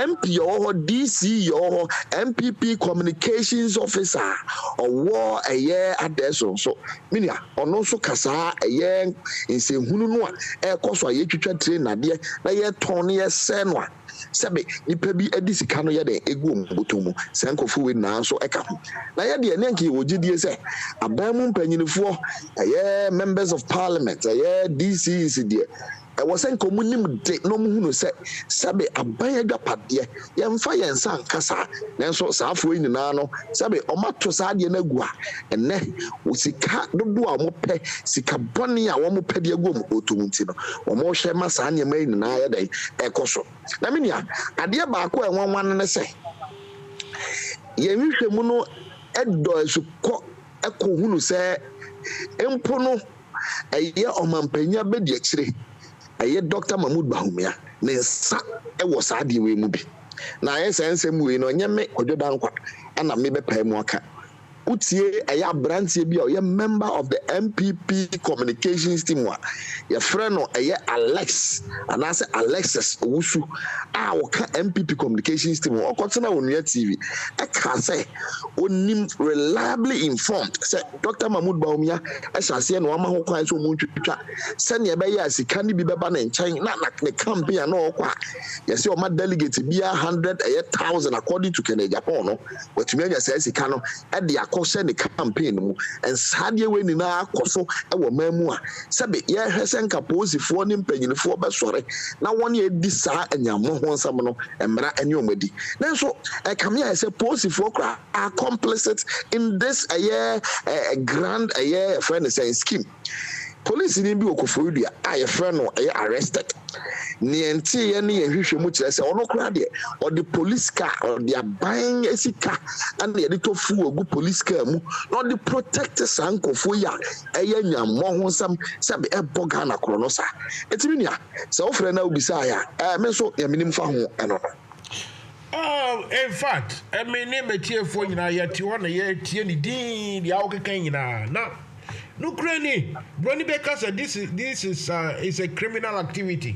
MP wɔ hɔ DC wɔ hɔ MPP communications officer ɔwɔ ɛyɛ adaɛ so nso minia ɔno nso kasa ɛyɛ nsɛnhunu no a ɛkɔ so a yɛtwitwa train adeɛ na yɛtɔn ne yɛsɛ no a sɛbe nipa bi adi sika no yɛ de egu mboto mu sankofo we na so ɛka ho na yɛ de ne nka wɔgyidie sɛ aban mu mpanyinifoɔ ɛyɛ members of parliament ɛyɛ DCs deɛ ɛwɔ sɛ nka ɔmo nim de na ɔmo hunu sɛ sɛbe aban adwapadeɛ yɛmfa yɛn nsa nkasa nanso saafo yi nyinaa no sɛbe ɔmo ato saa adeɛ no agu a ɛnɛ wɔ sika dodo a ɔmo pɛ sika bɔne a wɔn pɛ de agu ɔmo otom nti no ɔmo hwɛ ma saa nneɛma yi nyinaa yɛ de ɛkɔ so na menia adeɛ baako a ɛnwanwan ne sɛ yɛn hwehwɛ mu no ɛdɔ asukɔ ɛkɔ hunu sɛ mpo no ɛyɛ ɔmampanya bɛdi akyire ɛyɛ Dr. Mahmoud Bawumia ne nsa ɛwɔ saa adeɛ wei mu bi na ayɛ sɛ nsɛm wei no ɔnyɛ me kɔdwoda nkwa ana me bɛpae mu aka utie ɛyɛ abranteɛ bi a ɔyɛ member of the MPP communications team a yɛfrɛ no ɛyɛ Alex anaasɛ Alexis Owusu a wɔka MPP communications team ɔkɔtena Onua TV ɛka sɛ onim reliably informed sɛ Dr. Mahmoud Bawumia ɛhyɛ aseɛ na wama ho kwan sɛ ɔmo ntwitwa sɛnea ɛbɛyɛ a sika no bi bɛba ne nkyɛn na ne campaign a na ɔkɔ a yɛsɛ ɔma delegate bia 100 ɛyɛ 1,000 according to Kennedy Japan no watumi anya sɛ sika no ɛde akɔhyɛ ne campaign mu nsadeɛ we nyinaa akɔ so ɛwɔ man mu a sɛbe yɛhwɛ sɛ nka polisifoɔ ne mpanyinifoɔ bɛsɔre na wɔn yɛ di saa anyamɔ ho nsɛm no mmara ɛne ɔmo adi nanso ɛkame ayɛ sɛ polisifoɔ kora are complicit in this grand friend saying scheme police ni bi okofo dua a yɛfrɛ no arrested niente ye ne yɛhwehwɛ mu kyerɛ sɛ ɔno kora deɛ ɔde police car ɔde aban esika ana yɛde tofu ogu police car mu na ɔde protect sankofo ya ɛyɛ nyamɔ ho nsam sɛbe ɛbɔ Ghana korɔ no sa etimi nia sɛ ofrɛ na obisa ya me so yɛ minim fa ho ɛno in fact me ne metiefo nyina yɛte hɔ na yɛtie ne din dia wokeka nyina na Nukreni, Brony Baker said this is a criminal activity.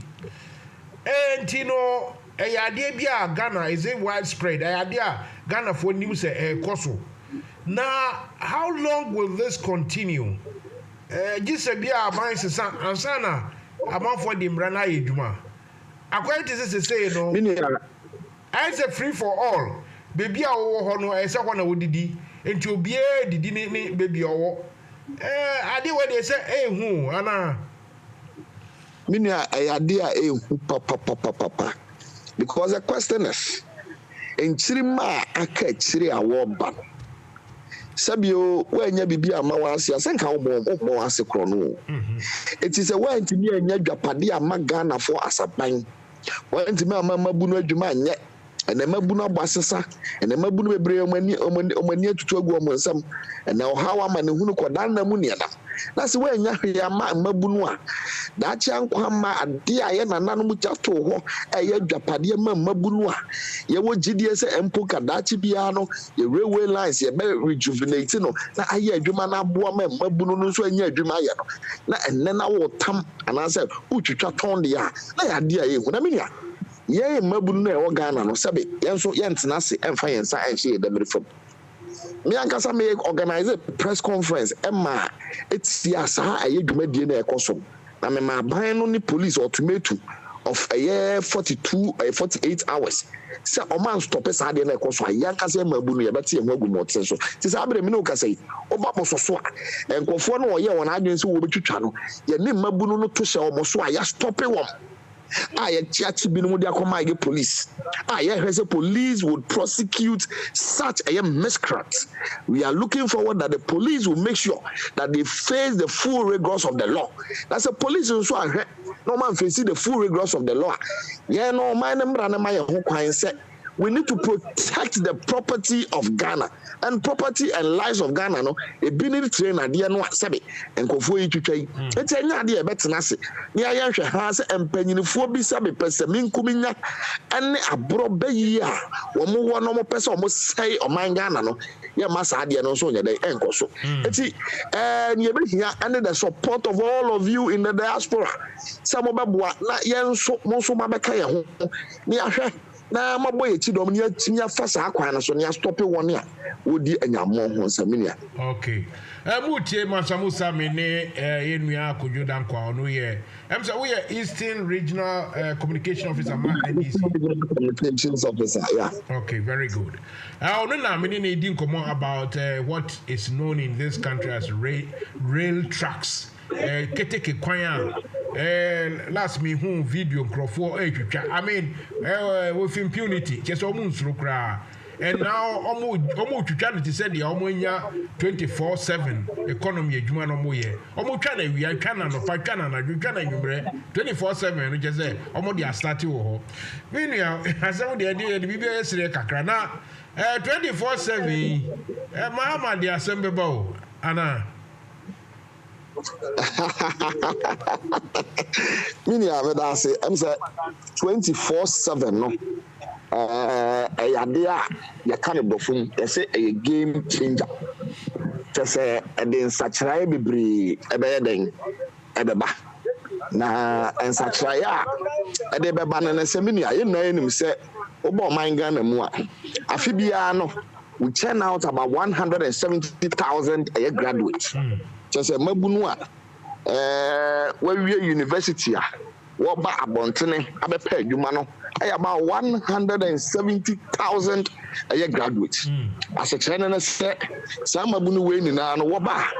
And you know, a idea Ghana is a widespread. A idea Ghana for news Koso. Now, how long will this continue? gisa bia aban sesa ansana amanfo di mra na yedwuma akwai te say no I say free for all baby a wo ho no say ho na wodidi enti obie didi ni baby owo ade we dey say hu ana mini ade a hu papa because the question is enchirima aka chiri awo ba sabio wanya bibi ama wase asenka wo wase kro no it is a way ntimi anya dwapade ama Ghana for asaban wantimi ama mabunu adwuma anye ene mabunu abasesa ene mabunu bebre omani atutu agu omonsam ene ohawa ma ne hunu kodan na mu ne da na se wanya hwea ma mabunu a da cha nkwa ma ade a ye nananu mu jato ho eye dwapade ma mabunu a ye wo gidie se empo kadachi bia no ye railway lines ye be rejuvenate no na aye adwuma na aboa ma mabunu no so anya adwuma aye no na enne na wo tam anase utwitwa ton de a na ya ade a ye hu na minia ye mabunu na e wo Ghana no sebe yenso yentena se emfa yensa enhye de merefam me ankasa me organize a press conference emma etiasa aye dwumadie na ekoso na me ma ban no ni police ultimatum of a year 48 hours say o man stop esa de na ekoso aye ankasa mabunu ye beti ehwa gumote so ti sa abre me no kasa yi oba bososo a enkofo no oye wona adwen se wo betwitwa no ye ne mabunu no to hye omoso a ya stop wom the police. The police would prosecute such a miscreant. We are looking forward that the police will make sure that they face the full rigors of the law. That's the police also are no man facing the full rigors of the law. Yeah, no man, we need to protect the property of Ghana and property and lives of Ghana. No, a binary train idea no sabi and kofo yi twitwa. It's any idea better se. Ni ayan hwe ha se empanyinfo bi sabi pese minkuminya ane abrobe yi a wo mo wo no mo pese o mo sei o man Ghana no. Ye masa ade no so nya dey enkoso. Eti ye be hia and the support of all of you in the diaspora. Some obeboa na yenso mo so mabeka ye ho. Ni ahwe na maboye ti dom ni atinya fasa akwan no so ni stop one ya wodi anyamo ho nsaminia. Okay. Mutie MUSA me ne yenua akojodan kwa ono ye. Say we are Eastern Regional Communication Officer NDC. Communications Officer, yeah. Okay, very good. Ono na me ne di nkomo about what is known in this country as rail tracks. Keteke kwanya last me who video crofo I mean with impunity just almost kra and now almost trying to say the omonya 24/7 economy adwuma no moye try na wi atwa no pa twa na adwuma na nwumre 24/7 no just say dey start wo ho meanwhile asem dey bibia yesire kakra na 24/7 mama dey asem beba o ana mini aveda say am say 24/7 no ade a ya kan bofum e say a game changer te say den sachrai bibri ebe den ebeba na ensachrai a ede beba na say mini aye na enim say obo man Ghana mu a afi bia no we churn out about 170,000 graduates. Just a mabunu a we university a wo ba abontene abepa adwuma no about 170,000 graduates. As a trainer say some mabunu we ni na no wo ba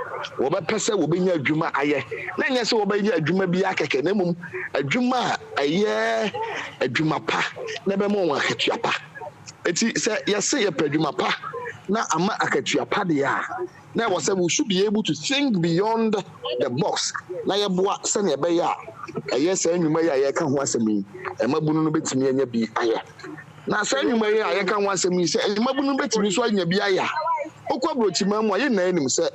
pese wo benya adwuma aye na nya se wo benya adwuma bi akeke na mum adwuma aye adwuma pa na be mo wa akatua pa eti say yes say adwuma pa na ama akatua pa de a na we say we should be able to think beyond the box na ye boa se na be ya aye say nwuma ya ye ka ho asemi e mabunu no betimi anya bi aye na say nwuma ya ye ka ho asemi say e mabunu betimi so anya bi aye okwa brochi mamu aye na enim say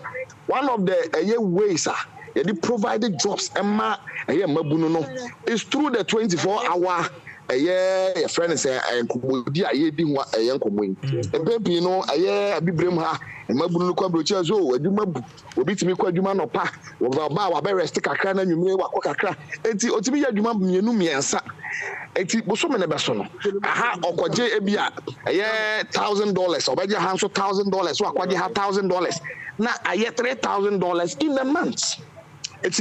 one of the aye ways they provided jobs emma aye mabunu no is through the 24-hour your friend say nkobodi aye di ho aye nkomoyi ebebi no aye abibrem ha mabunu kwa brochi azo adwuma bu obitimi kwa adwuma no pa wo ba wa be rest kakra na nwumire wa kwa kakra enti otimi ya adwuma mienu miensa enti boso me ne beso no aha okoje ebia aye $1,000 obeje hanso $1,000 wa kwaje ha $1,000 na aye $3,000 in a month at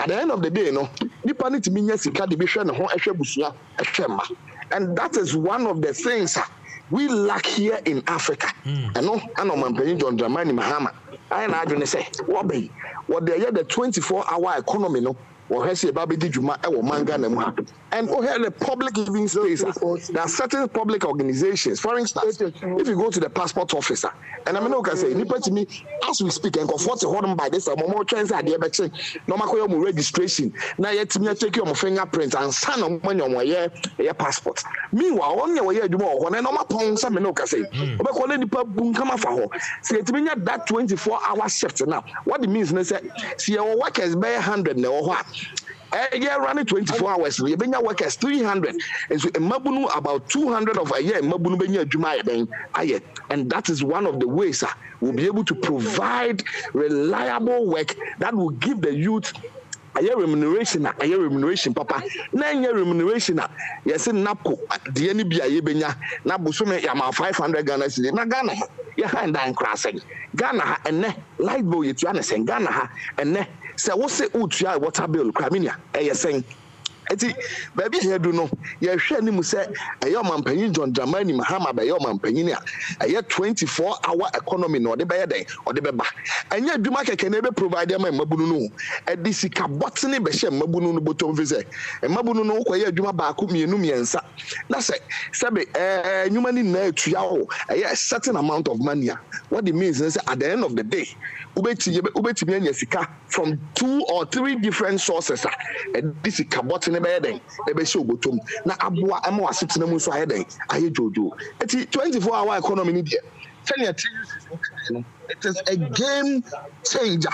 the end of the day, no, nipa need to mean yes, sika de be hwe ne ho ehwe busua ehwe ma. And that is one of the things we lack here in Africa. I know Mampenyi John Dramani Mahama. I na say, what they are the 24-hour economy, no. Or has a baby Juma or manga and the public living space. There are certain public organizations. For instance, if you go to the passport officer, and I mean, okay, say, to me, as we speak, and comfort the hold by this, more trends are there, but no matter registration. Now, yet to me, take your fingerprint and sign on when you're your passport. Meanwhile, on your way, you more when I know my pounds, I mean, okay, say, but when the pub come off for say, to me, that 24-hour shift now. What it means, see, your workers by 100 now, what? Yeah, running 24 hours. We been workers 300, and so Mabunu about 200 of a year. Mabunu benya Jumaya ben aye, and that is one of the ways we'll be able to provide reliable work that will give the youth a year remuneration, papa. 9 year remuneration. Yes, in Napo, the any be a yebenya, Nabusume Yama 500 Ghana cedi. Na Ghana, ya hand and crossing Ghana and ne light boy, it's and Ghana and ne. So what's the utia water bill? Craminia, saying, baby, here do know. You're sure you say a young man penny John Dramani Mahama by your man penny. A year 24-hour economy, or the day, or the beba. And yet, Dumaka can never provide them a Mabunu. At this Kabotini Beshem Mabunu Boton visit. And Mabunu, where Duma Bakumi and Numiansa. That's it. Sabe, human in there to a certain amount of money. What it means is at the end of the day, from 2 or 3 different sources. And this is Kabotini. Ebe show botom na aboa ema wasetena mu so ayeden aye jojo eti 24-hour economy ni dia it is a game changer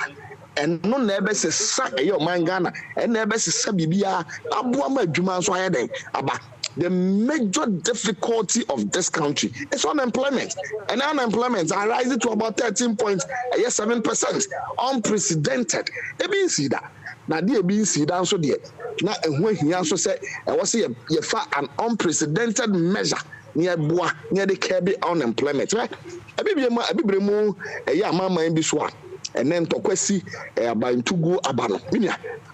and no never say sa eyo mangana and never say bibia aboa ma adwuma so ayeden aba. The major difficulty of this country is unemployment, and unemployment are rising to about 13.7%, unprecedented. They been see that. Now they been see that so there. Now when he also said, I was say you an unprecedented measure near the curb unemployment, right? A baby more a young mama in this one. And then to question about to go abano.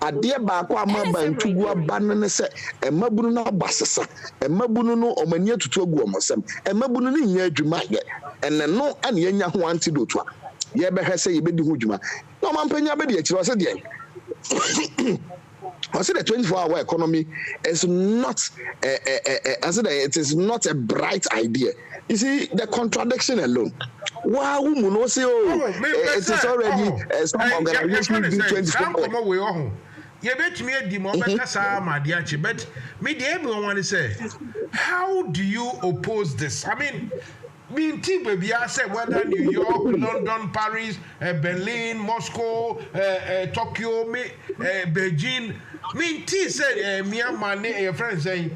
A dear Bakwa Maba and to go abandon se a Mabuna Bassasa, a Mabuno or Mania to Togo Mosem, a Mabuni near Jumaya, and then no and Yenya who antidote. Yeba has say you be the Hujuma. No man penya bedi, it was again. I said the 24-hour economy is not it is not a bright idea. You see the contradiction alone. Wow, it is already some organization do 24 hours. You bet me a demo, but me the everyone want to say, how do you oppose this? I mean, baby, I said whether New York, London, Paris, Berlin, Moscow, Tokyo, Beijing. Said Myanmar, your friend saying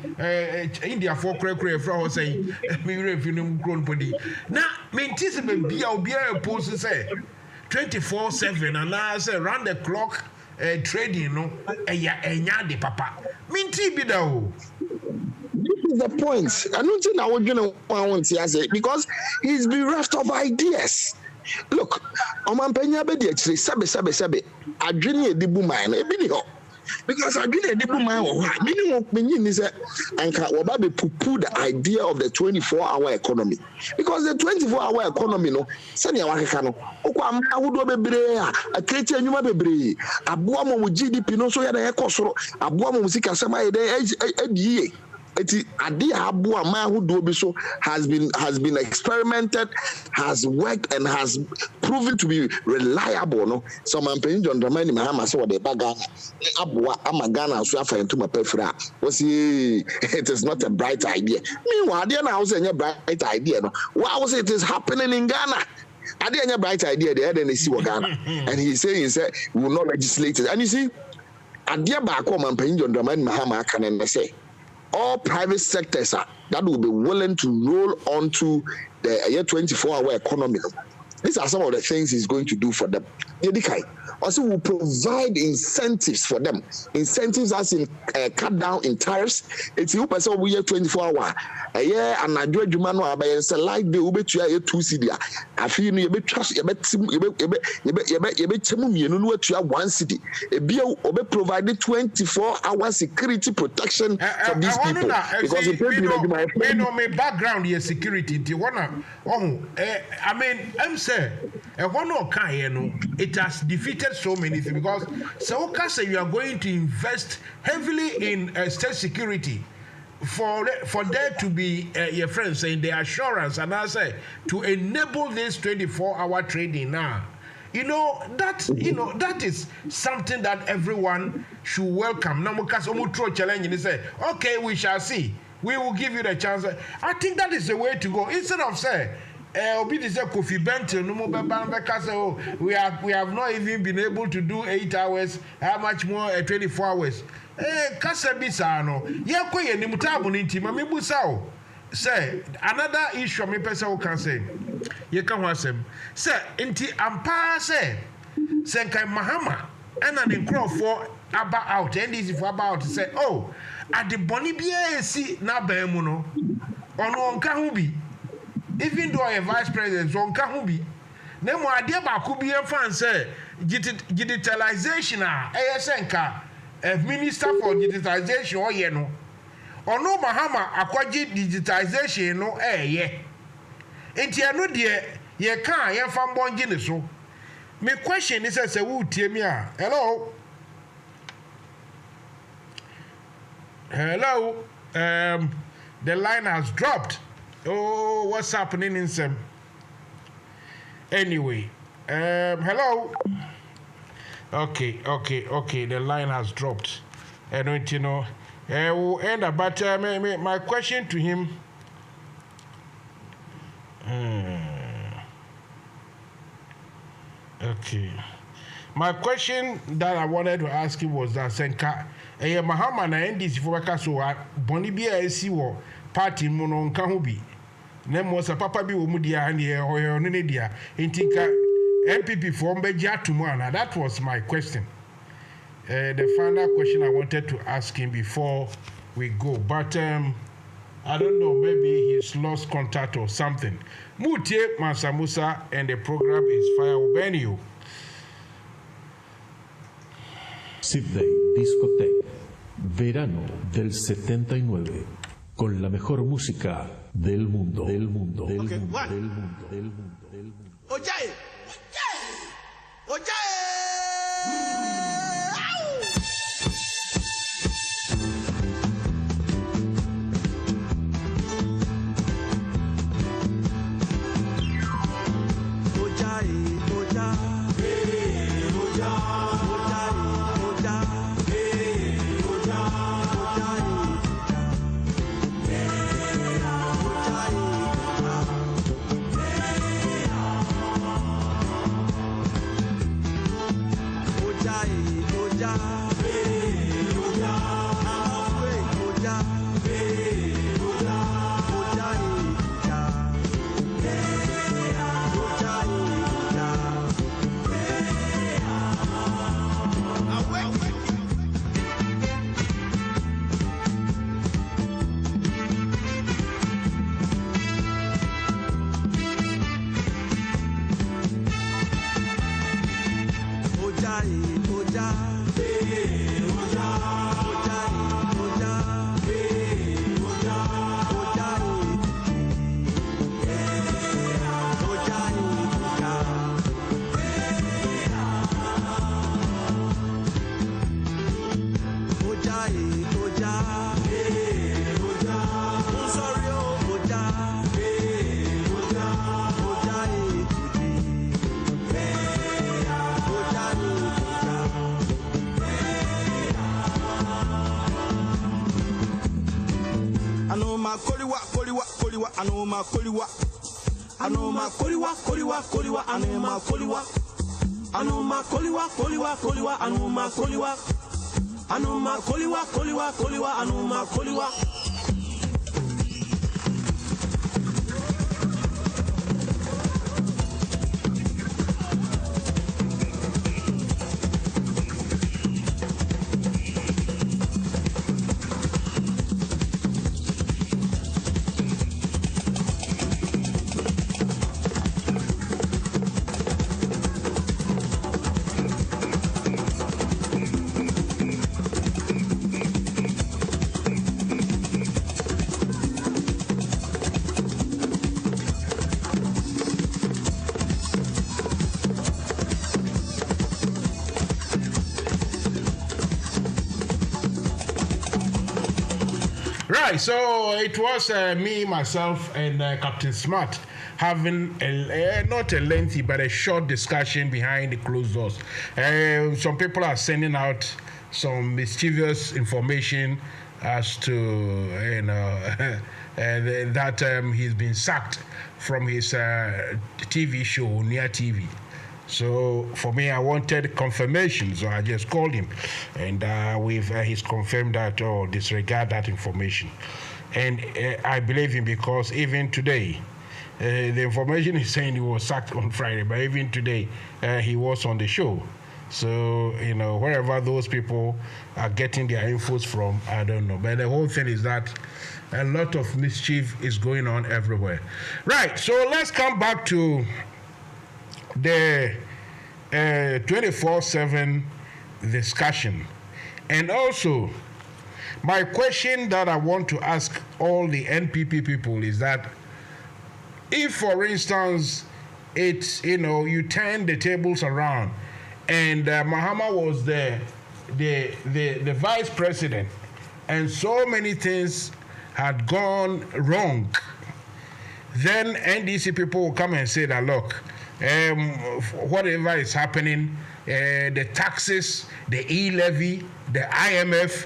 India for cray from saying me revenue grown body. Now, said be opposed to say 24/7 and I say round the clock trading no de papa. Be though. This is the point. I don't think I would want to say because he's bereft of ideas. Look, Omampenya bedi actually sabe adwene edibu man e bi ni ho. Because I did a different meaning is and pupu the idea of the 24-hour economy. Because the 24-hour economy, no, Sanya Wakano, Okwama Bebre, a Katia Numa Bebre, a Buamo GDP, no so ya the Ecosro, a Buamo Musica Sama a idea Abu Ama who do so has been experimented, has worked and has proven to be reliable. No, so I'm paying John Dramani Mahama so the bagana Abu Amagana so after into my pefra. It is not a bright idea. Meanwhile, there now say a bright idea. No, what was it is happening in Ghana? I didn't have a bright idea there, then they see what Ghana. And he said we will not legislate it. And you see, and dear back home, I'm paying John Dramani Mahama can say all private sectors that will be willing to roll onto the 24-hour economy. These are some of the things he's going to do for them. Yedikai. Also, will provide incentives for them. Incentives as in cut down in tariffs. It's you person we 24 hours. A year and I do a jumano by a like the ube to a 2 city. I feel you be trust you bet one city. A bill provided 24-hour security protection for these people. Because it my background here security. I mean, I'm saying it has defeated so many things because Saoka say you are going to invest heavily in state security for there to be your friends saying the assurance and I say to enable this 24-hour trading now. That is something that everyone should welcome. Now because challenge and say, okay, we shall see. We will give you the chance. I think that is the way to go. Instead of saying Kofi Benton, we have not even been able to do 8 hours. How much more 24 hours? Say another issue me person can say. You can watch them. Say inti ampa say Senkai Mahama and an crowd for about and easy for about to say at the Bonibia see na bemuno on Kahubi. Even though I am vice president, on Kahubi, no more idea about Kubi and fan say digitalization, ASNK, Minister for Digitalization, or no. Or no Mahama, aquaji digitalization, no yeah. Ain't ya no dear, ye can't, ye fan bon so. My question is as a wood, Timia. Hello. Hello. The line has dropped. Oh, what's happening in some? Anyway, hello. Okay. The line has dropped. I don't know. We'll end up, but my question to him. Okay. My question that I wanted to ask him was that Senka, Mahama na NDC for so Bonibia SC war party mono Kahubi. Nemo sa papa bi wo mudia and here or no dia. Intinka MPP for Mbeja tomorrow. That was my question. The final question I wanted to ask him before we go, but I don't know, maybe he's lost contact or something. Mutie MANSA MUSA and the program is Fire Ubenio. Sydney Discotheque, verano del 79, con la mejor música del mundo. Oye. Right, so it was me, myself, and Captain Smart having not a lengthy but a short discussion behind the closed doors. Some people are sending out some mischievous information as to that he's been sacked from his TV show, Near TV. So for me, I wanted confirmation, so I just called him, and he's confirmed that, disregard that information. And I believe him because even today, the information is saying he was sacked on Friday, but even today, he was on the show. So, wherever those people are getting their infos from, I don't know. But the whole thing is that a lot of mischief is going on everywhere. Right, so let's come back to the 24/7 discussion. And also, my question that I want to ask all the NPP people is that if, for instance, it's, you turn the tables around and Mahama was the vice president and so many things had gone wrong, then NDC people will come and say that, look, whatever is happening, the taxes, the e-levy, the IMF,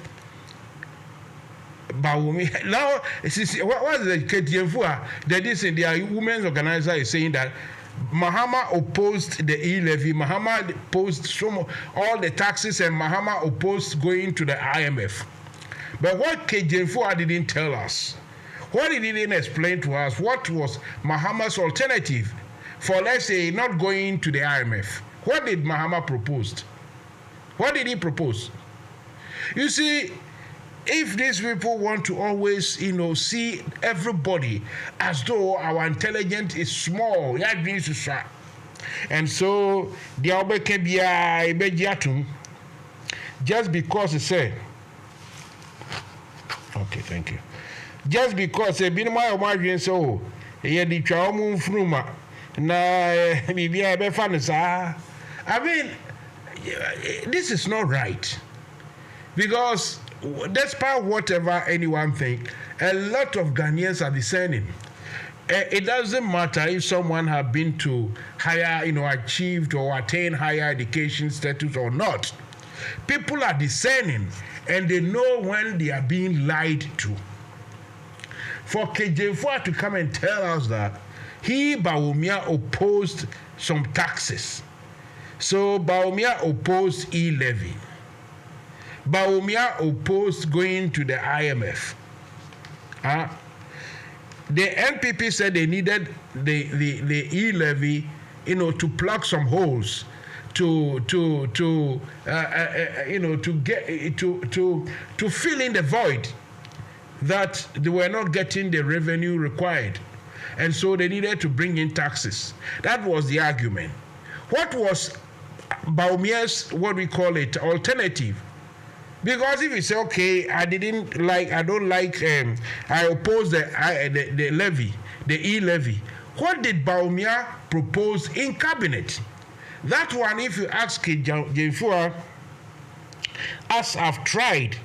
but now, what is the KTF? That is in the women's organizer is saying that Mahama opposed the e-levy, Mahama opposed all the taxes, and Mahama opposed going to the IMF. But what KJFUA didn't tell us, what he didn't explain to us, what was Mahama's alternative for, let's say, not going to the IMF. What did Mahama propose? What did he propose? You see, if these people want to always, see everybody as though our intelligence is small, and so just because they say, okay, thank you. Just because they been my margin so the trauma fruma I mean, this is not right, because despite whatever anyone think, a lot of Ghanaians are discerning. It doesn't matter if someone has been to higher, achieved or attained higher education status or not. People are discerning and they know when they are being lied to. For KJ4 to come and tell us that he, Bawumia, opposed some taxes. So Bawumia opposed e-levy. Bawumia opposed going to the IMF. The NPP said they needed the e-levy, to plug some holes, to fill in the void that they were not getting the revenue required, and so they needed to bring in taxes. That was the argument. What was Bawumia's, what we call it, alternative? Because if you say, okay, I oppose the levy, the e-levy, what did Bawumia propose in cabinet? That one, if you ask Jefua, as I've tried,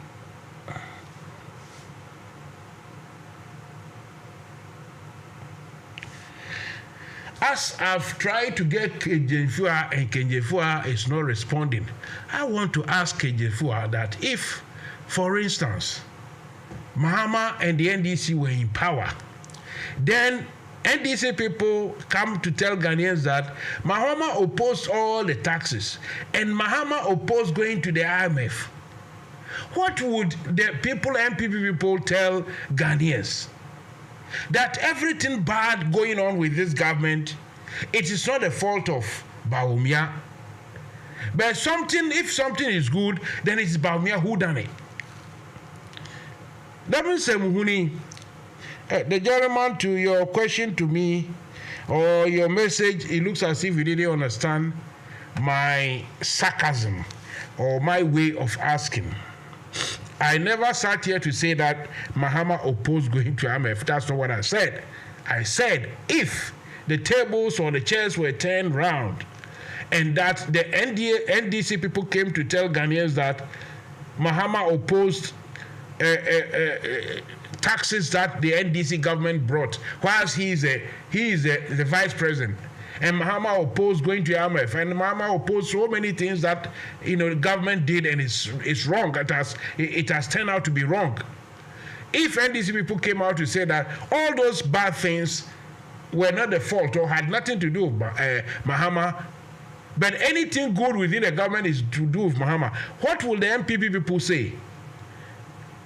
to get Kenjefua, and Kenjefua is not responding, I want to ask Kenjefua that if, for instance, Mahama and the NDC were in power, then NDC people come to tell Ghanaians that Mahama opposed all the taxes and Mahama opposed going to the IMF. What would the NPP people tell Ghanaians? That everything bad going on with this government, it is not the fault of Bawumia. But if something is good, then it's Bawumia who done it. That means, Muhuni, the gentleman, to your question to me, or your message, it looks as if you didn't understand my sarcasm or my way of asking. I never sat here to say that Mahama opposed going to IMF. That's not what I said. I said if the tables or the chairs were turned round and that the NDC people came to tell Ghanaians that Mahama opposed taxes that the NDC government brought, whilst he is the vice president. And Mahama opposed going to IMF, and Mahama opposed so many things that the government did, and it's wrong. It has turned out to be wrong. If NDC people came out to say that all those bad things were not the fault or had nothing to do with Mahama, but anything good within the government is to do with Mahama, what will the MPP people say?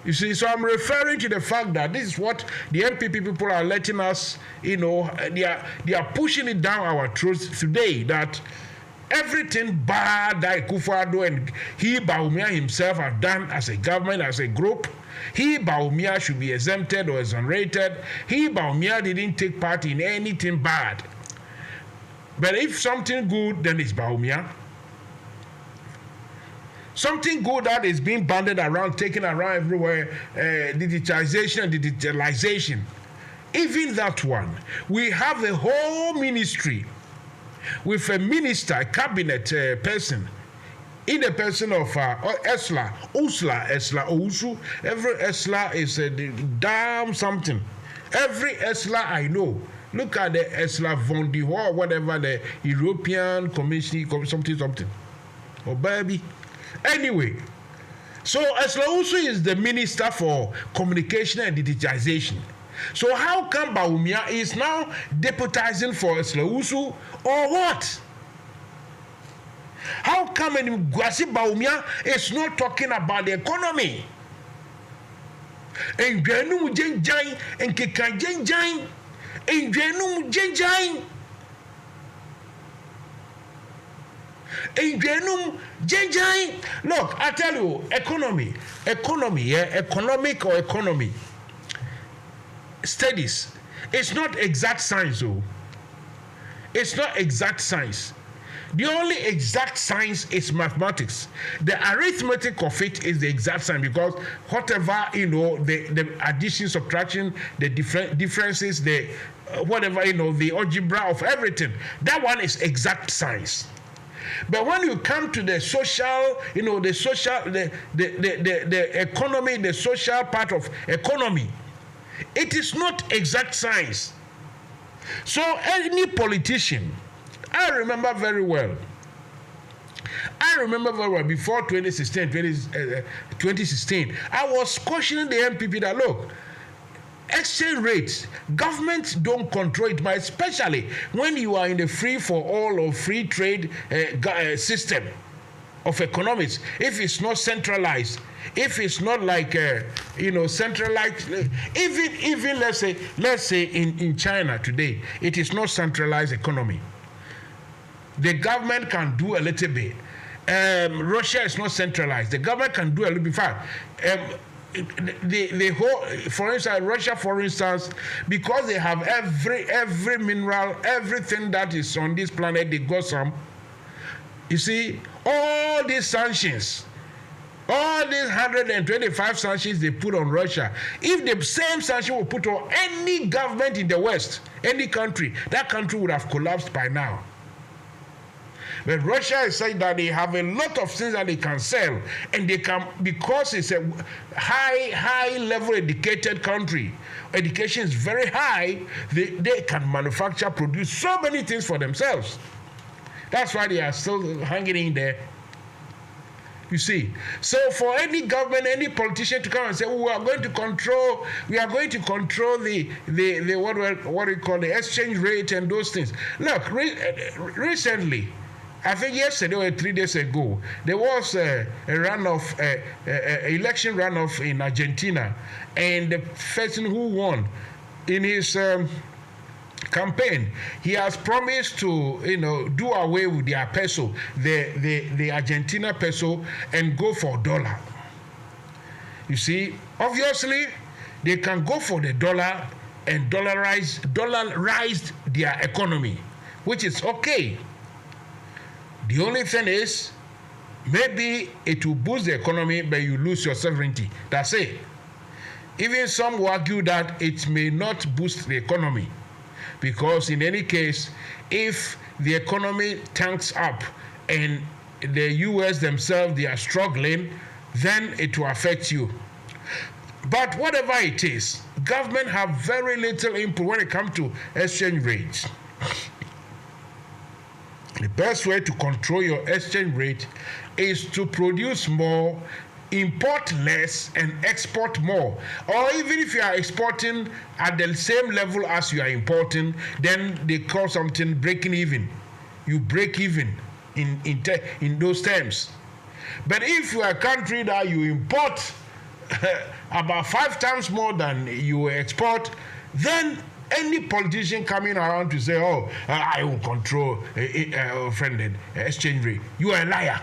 You see, so I'm referring to the fact that this is what the MPP people are letting us, they are pushing it down our throats today, that everything bad that Kufuor and he, Bawumia himself, have done as a government, as a group, he, Bawumia, should be exempted or exonerated. He, Bawumia, didn't take part in anything bad. But if something good, then it's Bawumia. Something good that is being banded around, taken around everywhere, digitization and digitalization. Even that one, we have a whole ministry with a minister, a cabinet person, in the person of Esla, Ousu. Every Esla is a damn something. Every Esla I know. Look at the Esla von die or whatever, the European Commission, something. Oh, baby. Anyway, so Esla Ousu is the minister for communication and digitization. So how come Bawumia is now deputizing for Esla Ousu or what? How come Gwasi Bawumia is not talking about the economy? And Granum Jenjai and Kikan Jenjai and Granum Jenjai and Granum Jenjai. Look, I tell you, economy, economic or economy studies. It's not exact science, though. It's not exact science. The only exact science is mathematics. The arithmetic of it is the exact science, because whatever, the addition, subtraction, the differences, the whatever, the algebra of everything, that one is exact science. But when you come to the social, the economy, the social part of economy, it is not exact science. So any politician, I remember very well before 2016, I was cautioning the MPP that, look, exchange rates, governments don't control it, but especially when you are in the free for all or free trade system of economics, if it's not centralized, if it's not like centralized, even let's say in China today, it is not centralized economy. The government can do a little bit. Russia is not centralized. The government can do a little bit. The whole, for instance, Russia, for instance, because they have every mineral, everything that is on this planet, they got some. You see, all these sanctions, all these 125 sanctions they put on Russia, if the same sanction were put on any government in the West, any country, that country would have collapsed by now. But Russia is saying that they have a lot of things that they can sell, and they can, because it's a high level educated country, education is very high, they can manufacture, produce so many things for themselves. That's why they are still hanging in there. You see, so for any government, any politician to come and say, we are going to control the what we call the exchange rate and those things. Look, recently, I think yesterday or 3 days ago, there was a runoff, election runoff in Argentina, and the person who won in his campaign, he has promised to do away with their peso, the Argentina peso, and go for dollar. You see, obviously they can go for the dollar and dollarize their economy, which is okay. The only thing is, maybe it will boost the economy, but you lose your sovereignty. That's it. Even some will argue that it may not boost the economy, because in any case, if the economy tanks up and the US themselves, they are struggling, then it will affect you. But whatever it is, government have very little input when it comes to exchange rates. The best way to control your exchange rate is to produce more, import less, and export more. Or even if you are exporting at the same level as you are importing, then they call something breaking even. You break even in those terms. But if you are a country that you import about 5 times more than you export, then any politician coming around to say, oh, I will control exchange rate, you are a liar.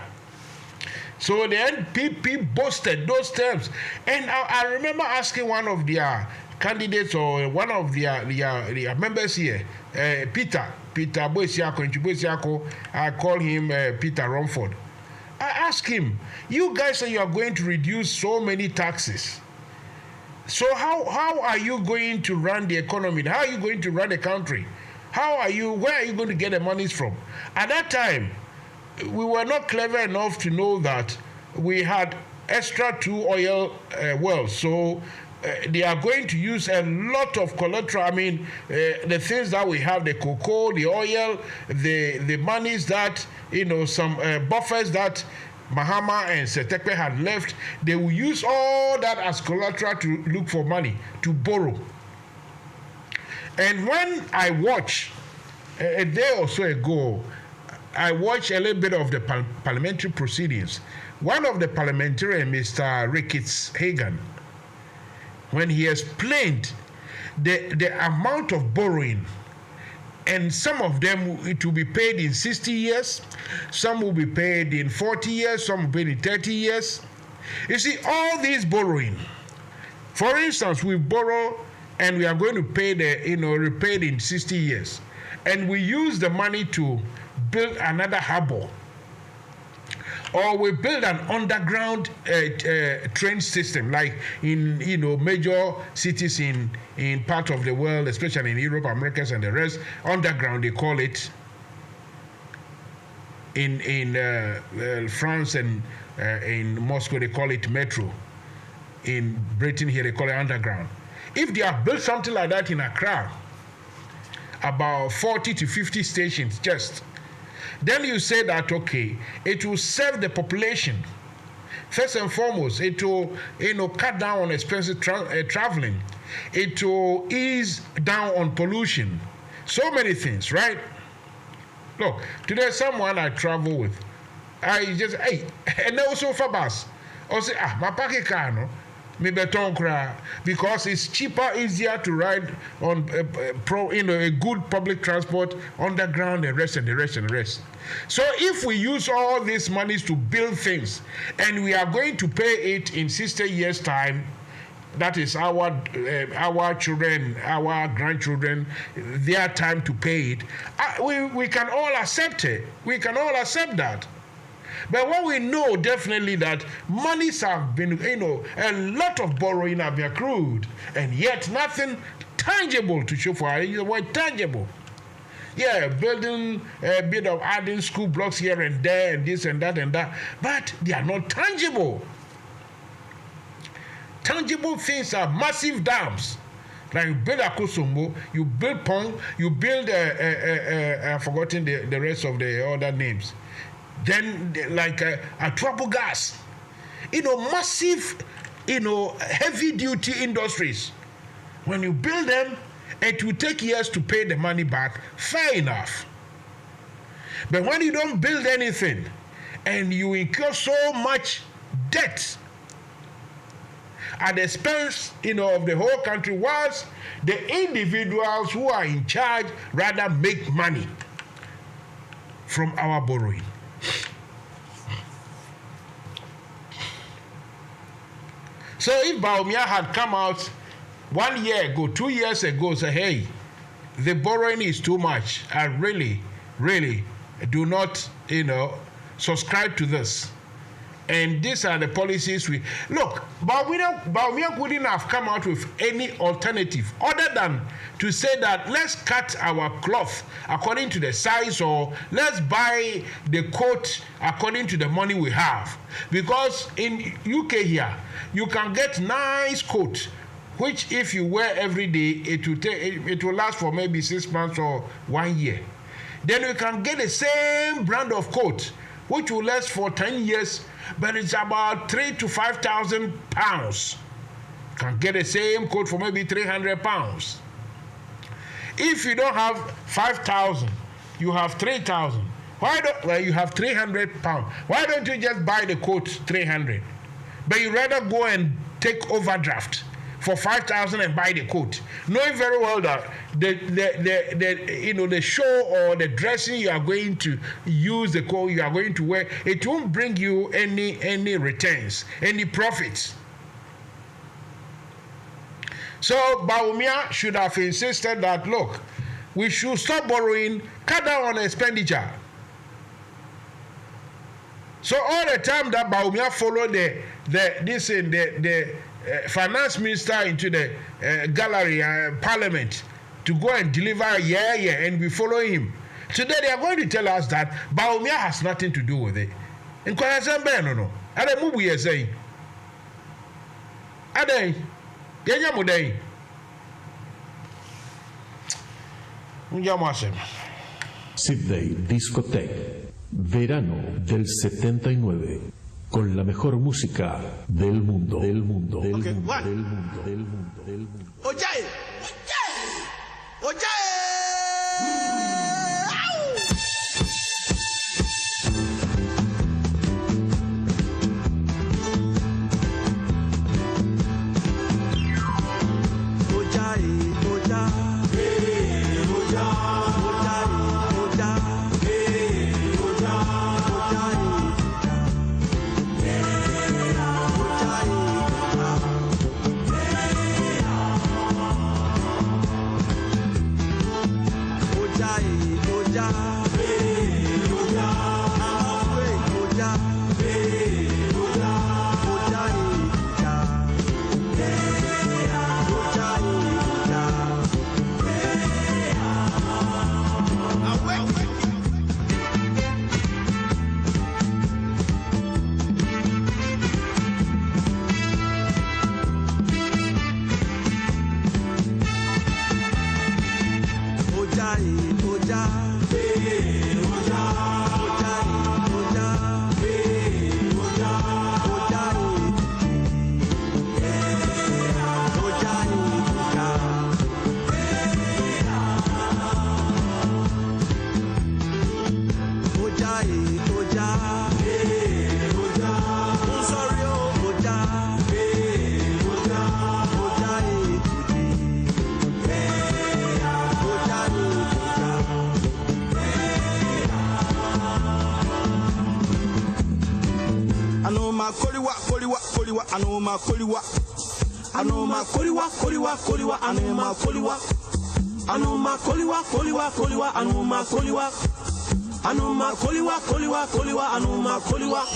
So the NPP boasted those terms. And I remember asking one of their candidates or one of their members here, Peter Boesiako, I call him Peter Romford. I asked him, you guys say you are going to reduce so many taxes. So how are you going to run the economy? How are you going to run the country? Where are you going to get the monies from? At that time, we were not clever enough to know that we had extra 2 oil wells. So they are going to use a lot of collateral. I mean, the things that we have, the cocoa, the oil, the monies that, some buffers that Mahama and Setekpe had left, they will use all that as collateral to look for money, to borrow. And when I watched, a day or so ago, I watched a little bit of the parliamentary proceedings. One of the parliamentarians, Mr. Ricketts Hagan, when he explained the amount of borrowing, and some of them it will be paid in 60 years, some will be paid in 40 years, some will be paid in 30 years. You see, all these borrowing, for instance, we borrow and we are going to pay repaid in 60 years, and we use the money to build another harbour, or we build an underground train system, like in major cities in part of the world, especially in Europe, Americas, and the rest. Underground, they call it. In France and in Moscow, they call it metro. In Britain here, they call it underground. If they have built something like that in Accra, about 40 to 50 stations just, then you say that, okay, it will serve the population. First and foremost, it will cut down on expensive traveling. It will ease down on pollution. So many things, right? Look, today someone I travel with, I just, and also for bus, or say, my parking car, no, me beton cry, because it's cheaper, easier to ride on a good public transport, underground, and the rest. So if we use all these monies to build things, and we are going to pay it in 60 years' time, that is our children, our grandchildren, their time to pay it, we can all accept it. We can all accept that. But what we know definitely that monies have been, a lot of borrowing have been accrued, and yet nothing tangible to show for it. The word tangible. Yeah, building a bit of adding school blocks here and there, and this and that, but they are not tangible. Tangible things are massive dams. Like you build Akosombo, you build Pong, you build, I've forgotten the rest of the other names. Then, like a trouble gas, massive, heavy-duty industries. When you build them, it will take years to pay the money back. Fair enough. But when you don't build anything, and you incur so much debt at the expense, of the whole country, whilst the individuals who are in charge rather make money from our borrowing. So if Baumia had come out 1 year ago, 2 years ago, say, hey, the borrowing is too much, I really, really do not, subscribe to this, And these are the policies we look. Bawumia wouldn't have come out with any alternative other than to say that let's cut our cloth according to the size, or let's buy the coat according to the money we have. Because in UK here, you can get nice coat, which if you wear every day, it will last for maybe 6 months or 1 year. Then you can get the same brand of coat, which will last for 10 years, but it's about 3,000 to 5,000 pounds. You can get the same coat for maybe 300 pounds. If you don't have 5,000, you have 3,000. You have 300 pounds. Why don't you just buy the coat 300? But you rather go and take overdraft for 5,000 and buy the coat, knowing very well that the show or the dressing you are going to use, the coat you are going to wear, it won't bring you any returns, any profits. So Bawumia should have insisted that, look, we should stop borrowing, cut down on expenditure. So all the time that Bawumia followed the finance minister into the gallery, parliament, to go and deliver, and we follow him. Today they are going to tell us that Bawumia has nothing to do with it. In Kwasambe, no. Are they move we saying? Are they? Yenya mudai. Sydney Discotheque, verano del 79. Con la mejor música del mundo, del mundo, del mundo, del mundo, del mundo, del mundo. Oye. Anoma koliwa anoma koliwa koliwa koliwa anoma koliwa anoma koliwa koliwa koliwa anoma koliwa anoma koliwa koliwa koliwa anoma koliwa.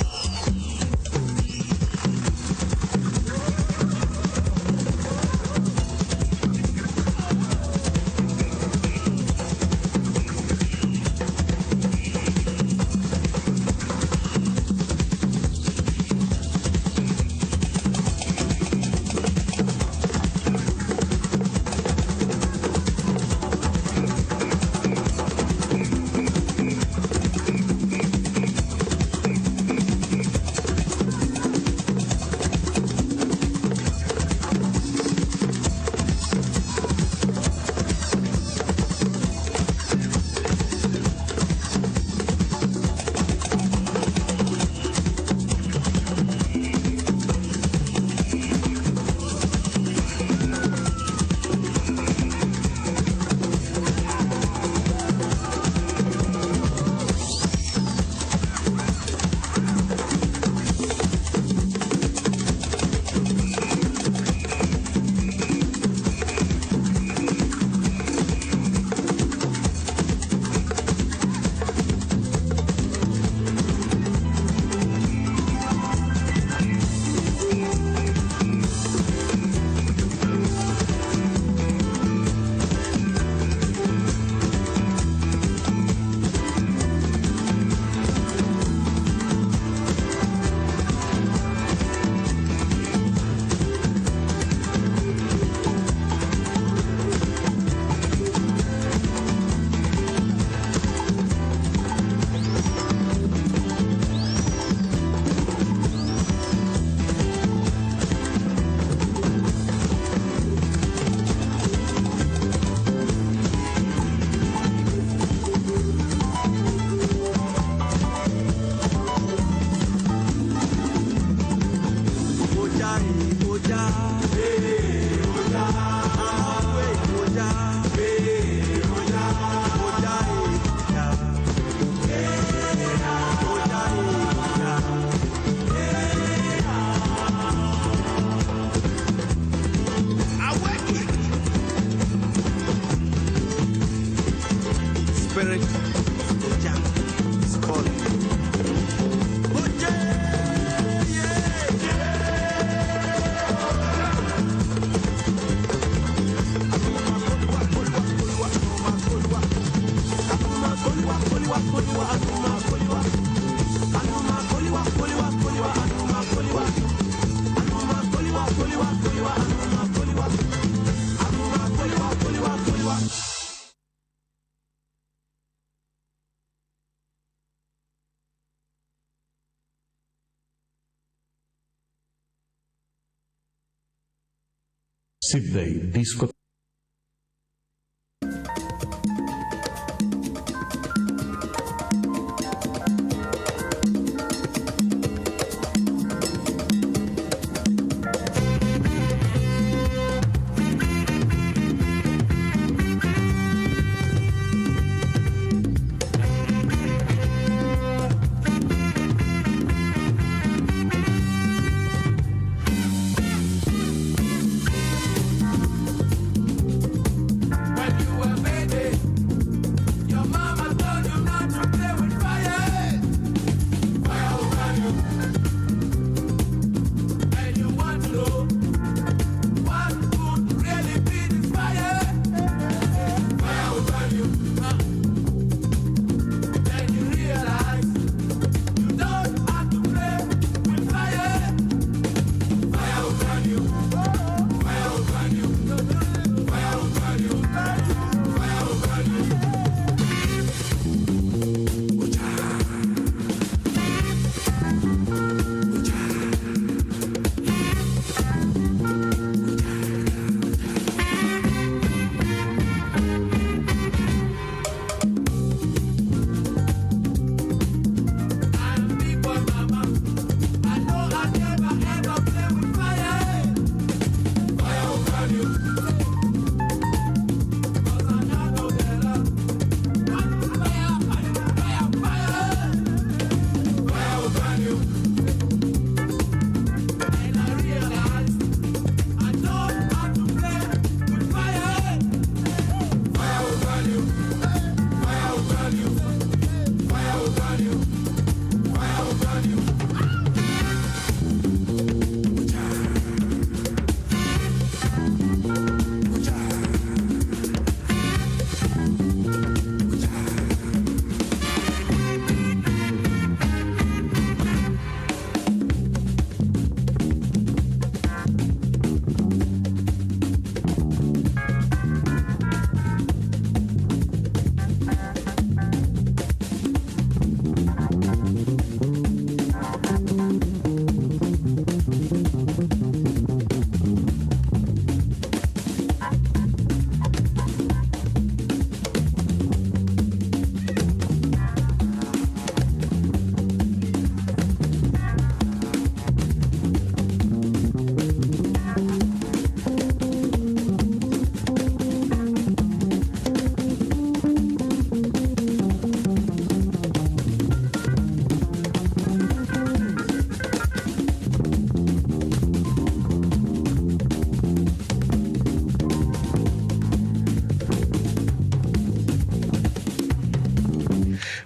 spirit. Oja is calling. Oja, Sydney Disco.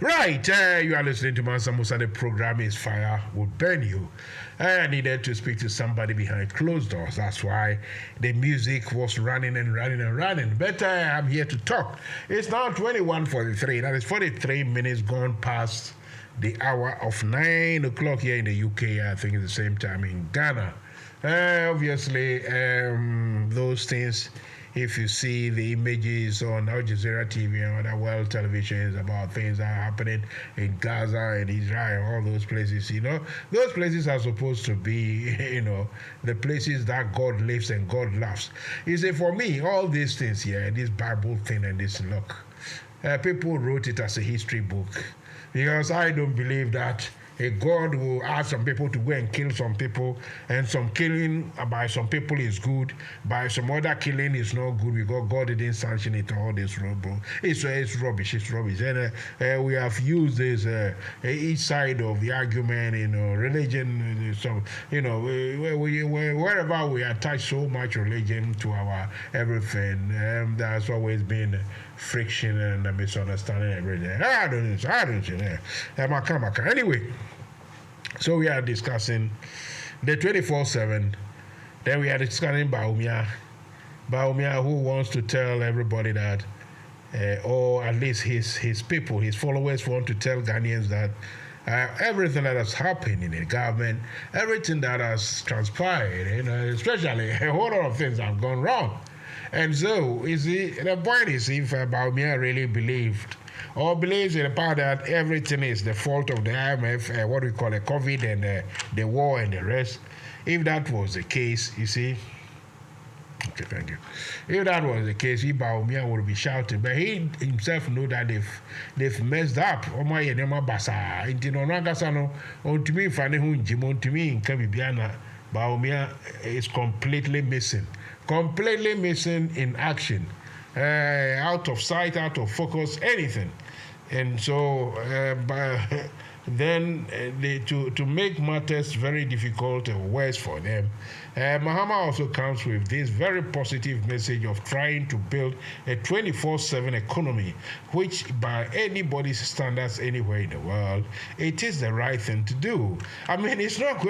Right, you are listening to MANSA MUSA. The program is Fire Will Burn You. I needed to speak to somebody behind closed doors. That's why the music was running and running and running. But I'm here to talk. It's now 21:43. That is 43 minutes gone past the hour of 9 o'clock here in the UK. I think it's the same time in Ghana. Obviously, those things, if you see the images on Al Jazeera TV and other world televisions about things that are happening in Gaza and Israel, all those places, those places are supposed to be, the places that God lives and God loves. You see, for me, all these things here, this Bible thing and this look, people wrote it as a history book because I don't believe that a God will ask some people to go and kill some people, and some killing by some people is good, by some other killing is not good because God didn't sanction it. All this rubbish. It's rubbish. It's rubbish. And we have used this each side of the argument. Religion. So wherever we attach so much religion to our everything, there's always been friction and a misunderstanding and everything. I don't know. Anyway, so we are discussing the 24/7. Then we are discussing Baumia, who wants to tell everybody that, or at least his people, his followers want to tell Ghanaians that everything that has happened in the government, everything that has transpired, especially a whole lot of things have gone wrong. And so, the point is, if Baumia really believed or believes in the part that everything is the fault of the IMF, what we call a COVID and the war and the rest, if that was the case, you see, okay, thank you. If that was the case, Baumia would be shouting, but he himself know that they've messed up. Baumia is completely missing in action, out of sight, out of focus, anything. And so then to make matters very difficult or worse for them, Mahama also comes with this very positive message of trying to build a 24/7 economy, which by anybody's standards anywhere in the world, it is the right thing to do. I mean, it's not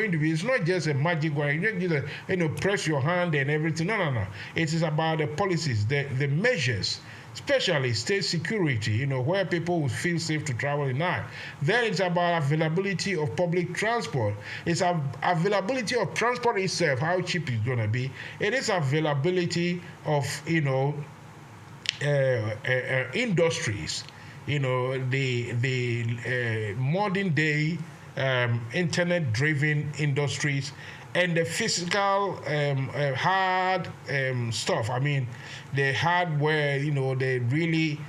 just a magic word, you just press your hand and everything. No. It is about the policies, the measures, especially state security, where people will feel safe to travel at night. Then it's about availability of public transport. It's availability of transport itself, how cheap it's going to be. It is availability of, industries, the modern day internet-driven industries, and the physical hard stuff. I mean, the hardware, the really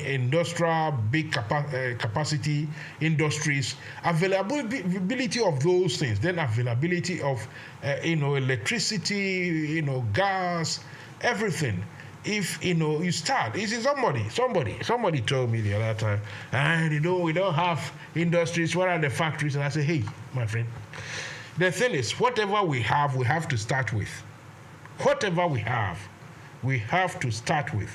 industrial big capacity industries, availability of those things, then availability of electricity, gas, everything. If you start, you see somebody told me the other time, and we don't have industries. What are the factories? And I say, hey, my friend, the thing is, whatever we have to start with. Whatever we have to start with.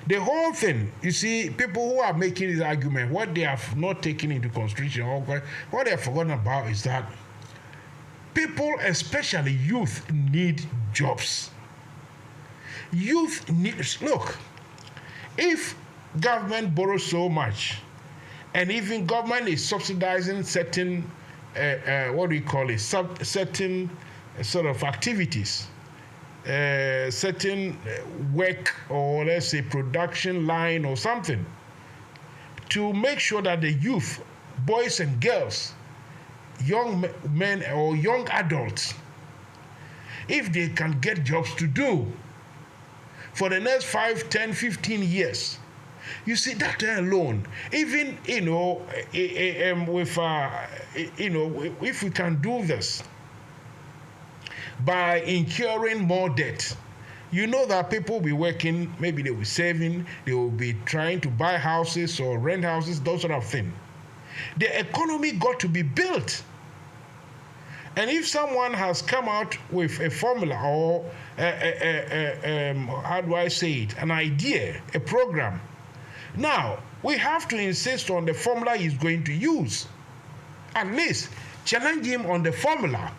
The whole thing, you see, people who are making this argument, what they have not taken into consideration, or what they have forgotten about is that people, especially youth, need jobs. Look, if government borrows so much, and even government is subsidizing certain certain sort of activities, certain work, or let's say production line or something, to make sure that the youth, boys and girls, young men or young adults, if they can get jobs to do for the next 5, 10, 15 years, you see, that alone, even, if we can do this by incurring more debt, that people will be working, maybe they will be saving, they will be trying to buy houses or rent houses, those sort of things. The economy got to be built. And if someone has come out with a formula or, how do I say it, an idea, a program, now, we have to insist on the formula he's going to use. At least challenge him on the formula.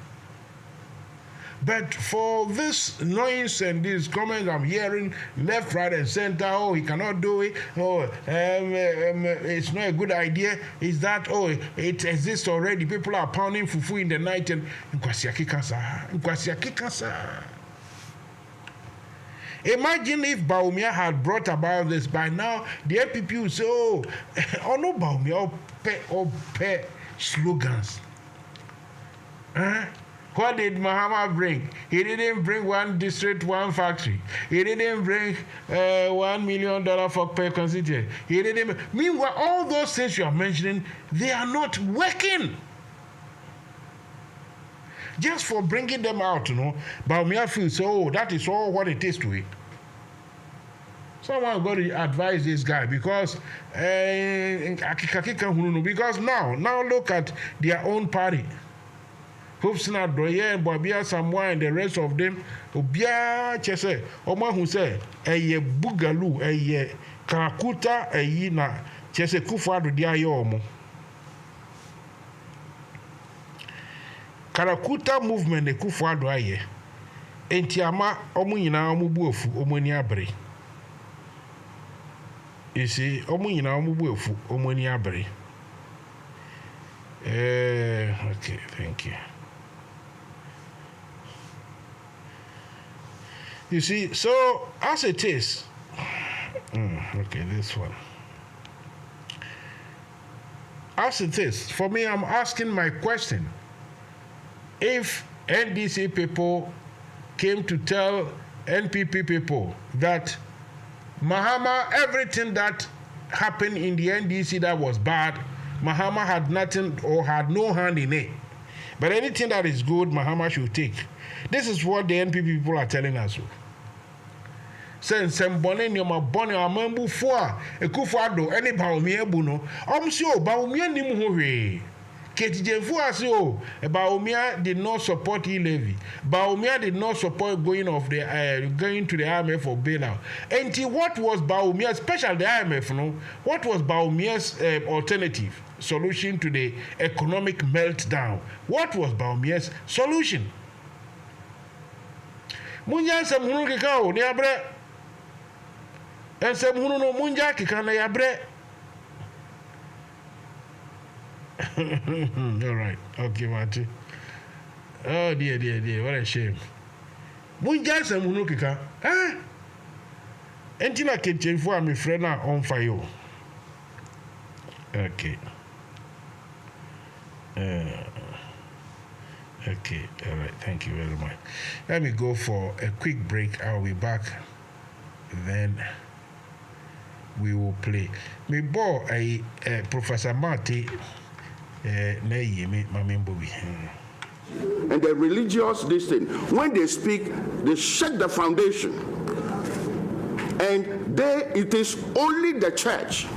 But for this noise and these comments I'm hearing left, right, and center, he cannot do it, it's not a good idea, is that, it exists already, people are pounding fufu in the night, and imagine if Baumia had brought about this by now, the MPP would say, no Baumia, or pay slogans. What did Mahama bring? He didn't bring one district, one factory. He didn't bring $1 million for per constituency. He didn't. Meanwhile, all those things you are mentioning, they are not working. Just for bringing them out, Baumia feels, that is all what it is to it. Someone got to advise this guy because now look at their own party. Hopsina Doye, Bobia Samoa, and the rest of them, Obia Chese, Oma who say, Eye Bugalu, Eye Karakuta, Eye na Chese Kufadu Diayomo. Karakuta movement, the Kufadu Aye. Entiama, Omunina Omubufu, Omoniabre. You see, Omunina Omubufu, Omoniabre. Okay, thank you. You see, so as it is, okay, this one. As it is, for me, I'm asking my question. If NDC people came to tell NPP people that Mahama, everything that happened in the NDC that was bad, Mahama had nothing or had no hand in it. But anything that is good, Mahama should take. This is what the NPP people are telling us. Sen sembone nyoma bone amambu foa ekufado eni baomi ebu no omsi o baomi anim ho hwe ketijemfu ase o baomi did not support e-levy. Baomi did not support going to the IMF for bailout. And what was Baomi, especially the IMF, what was Baomi's alternative solution to the economic meltdown? What was Baomi's solution? Munja samhunu kikao ni abre. And some who know Munja kikana yabre. All right. Okay, Marty. Oh, dear. What a shame. Munja some who know kika. Eh? Entina kitchen for my friend on fire. Okay. Okay. All right. Thank you very much. Let me go for a quick break. I'll be back. Then we will play. Me bo a Professor Marty and the religious this thing, when they speak, they shake the foundation. And it is only the church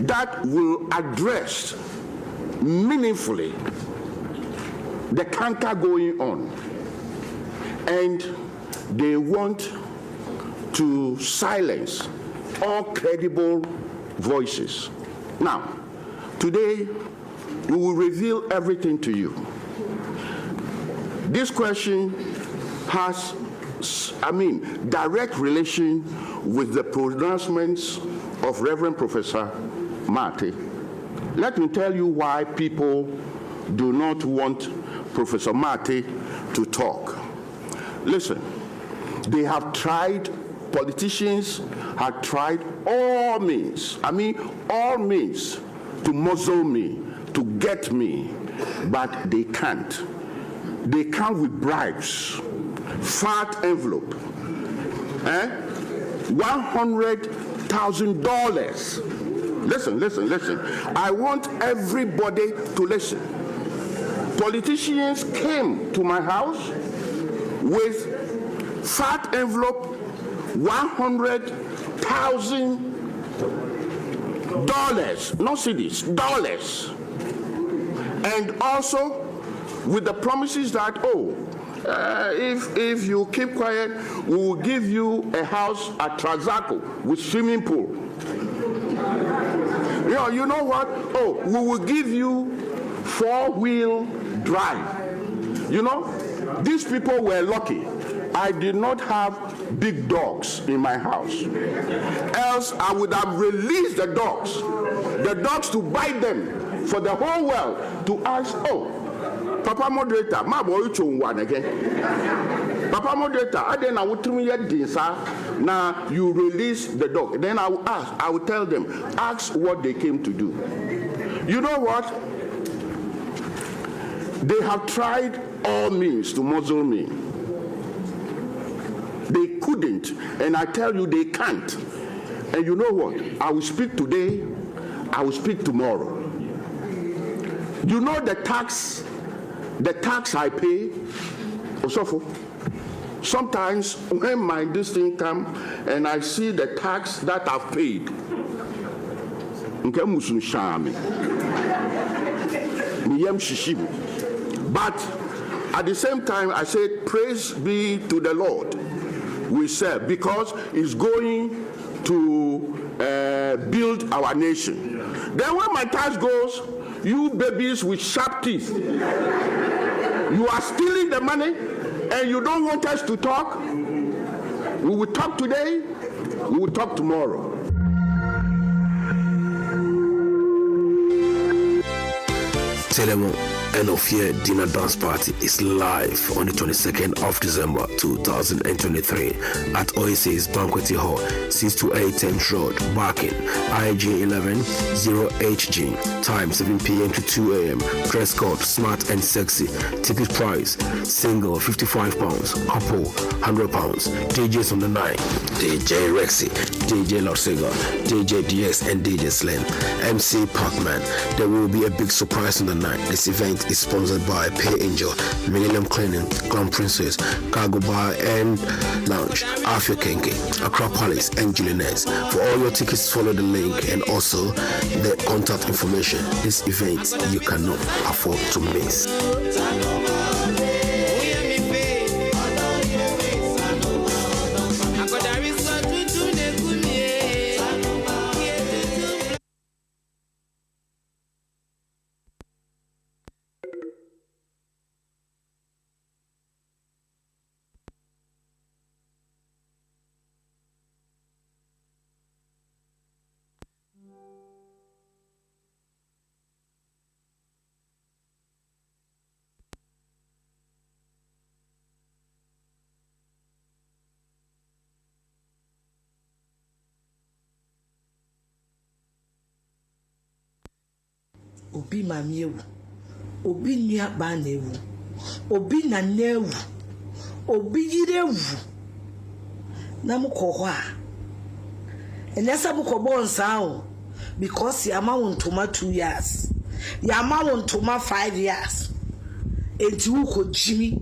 that will address meaningfully the canker going on. And they want to silence all credible voices. Now, today, we will reveal everything to you. This question has, direct relation with the pronouncements of Reverend Professor Marty. Let me tell you why people do not want Professor Marty to talk. Listen, they have tried, politicians have tried all means, all means to muzzle me, to get me, but they can't. They can't with bribes, fat envelope, $100,000. Listen. I want everybody to listen. Politicians came to my house with fat envelope, $100,000, not cedis, dollars, and also with the promises that, if you keep quiet, we will give you a house at Trazaco with swimming pool. You know what? We will give you 4-wheel drive. These people were lucky. I did not have big dogs in my house. Else I would have released the dogs to bite them for the whole world to ask, Papa Moderator, my boy one again. Papa Moderator, I then I would tell me now you release the dog. Then I will tell them, ask what they came to do. You know what? They have tried all means to muzzle me. They couldn't, and I tell you they can't. And you know what? I will speak today, I will speak tomorrow. You know the tax I pay, Osofo. Sometimes when my this thing come and I see the tax that I've paid, but at the same time I said, praise be to the Lord we serve, because it's going to build our nation. Then when my tax goes, you babies with sharp teeth, you are stealing the money and you don't want us to talk. We will talk today, we will talk tomorrow. Telemo Enofie Dinner Dance Party is live on the 22nd of December 2023 at Oasis Banquet Hall, 628 10th Road, Barking, IG 11 0HG. Time 7 p.m. to 2 a.m. Dress code smart and sexy. Ticket price single £55, couple £100. DJs on the night: DJ Rexy, DJ Lorsega, DJ DS, and DJ Slim. MC Parkman. There will be a big surprise on the night. This event is sponsored by Pay Angel, Millennium Cleaning, Clown Princess, Cargo Bar and Lounge, Afia Kenke, Accra Palace, and Julianets. For all your tickets, follow the link and also the contact information. This event you cannot afford to miss. Obi mamiewu, obi nia banewu, obi nanewu, obi yirewu. Na mukohwa. Enesa mukobo nsao because yama wontoma 2 years. Yama wontoma 5 years. Enti uko Jimmy.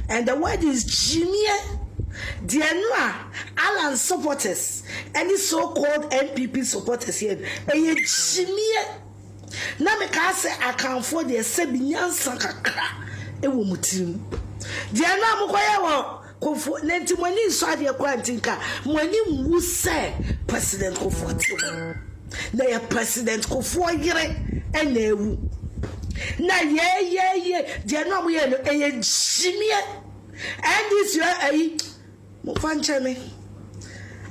And the word is Jimmy. Dianua Alan supporters, any so-called NPP supporters here. Jimmy. Na me ka se account for the sebinyansa kakra e wo mutim dia na mokoye wo kofo nenti mani so ade kwantinka mani wu se president kofo na ya president kofo yire ena ewu na ye dia na mo ye no eye jimie and this year ayi mo fanche me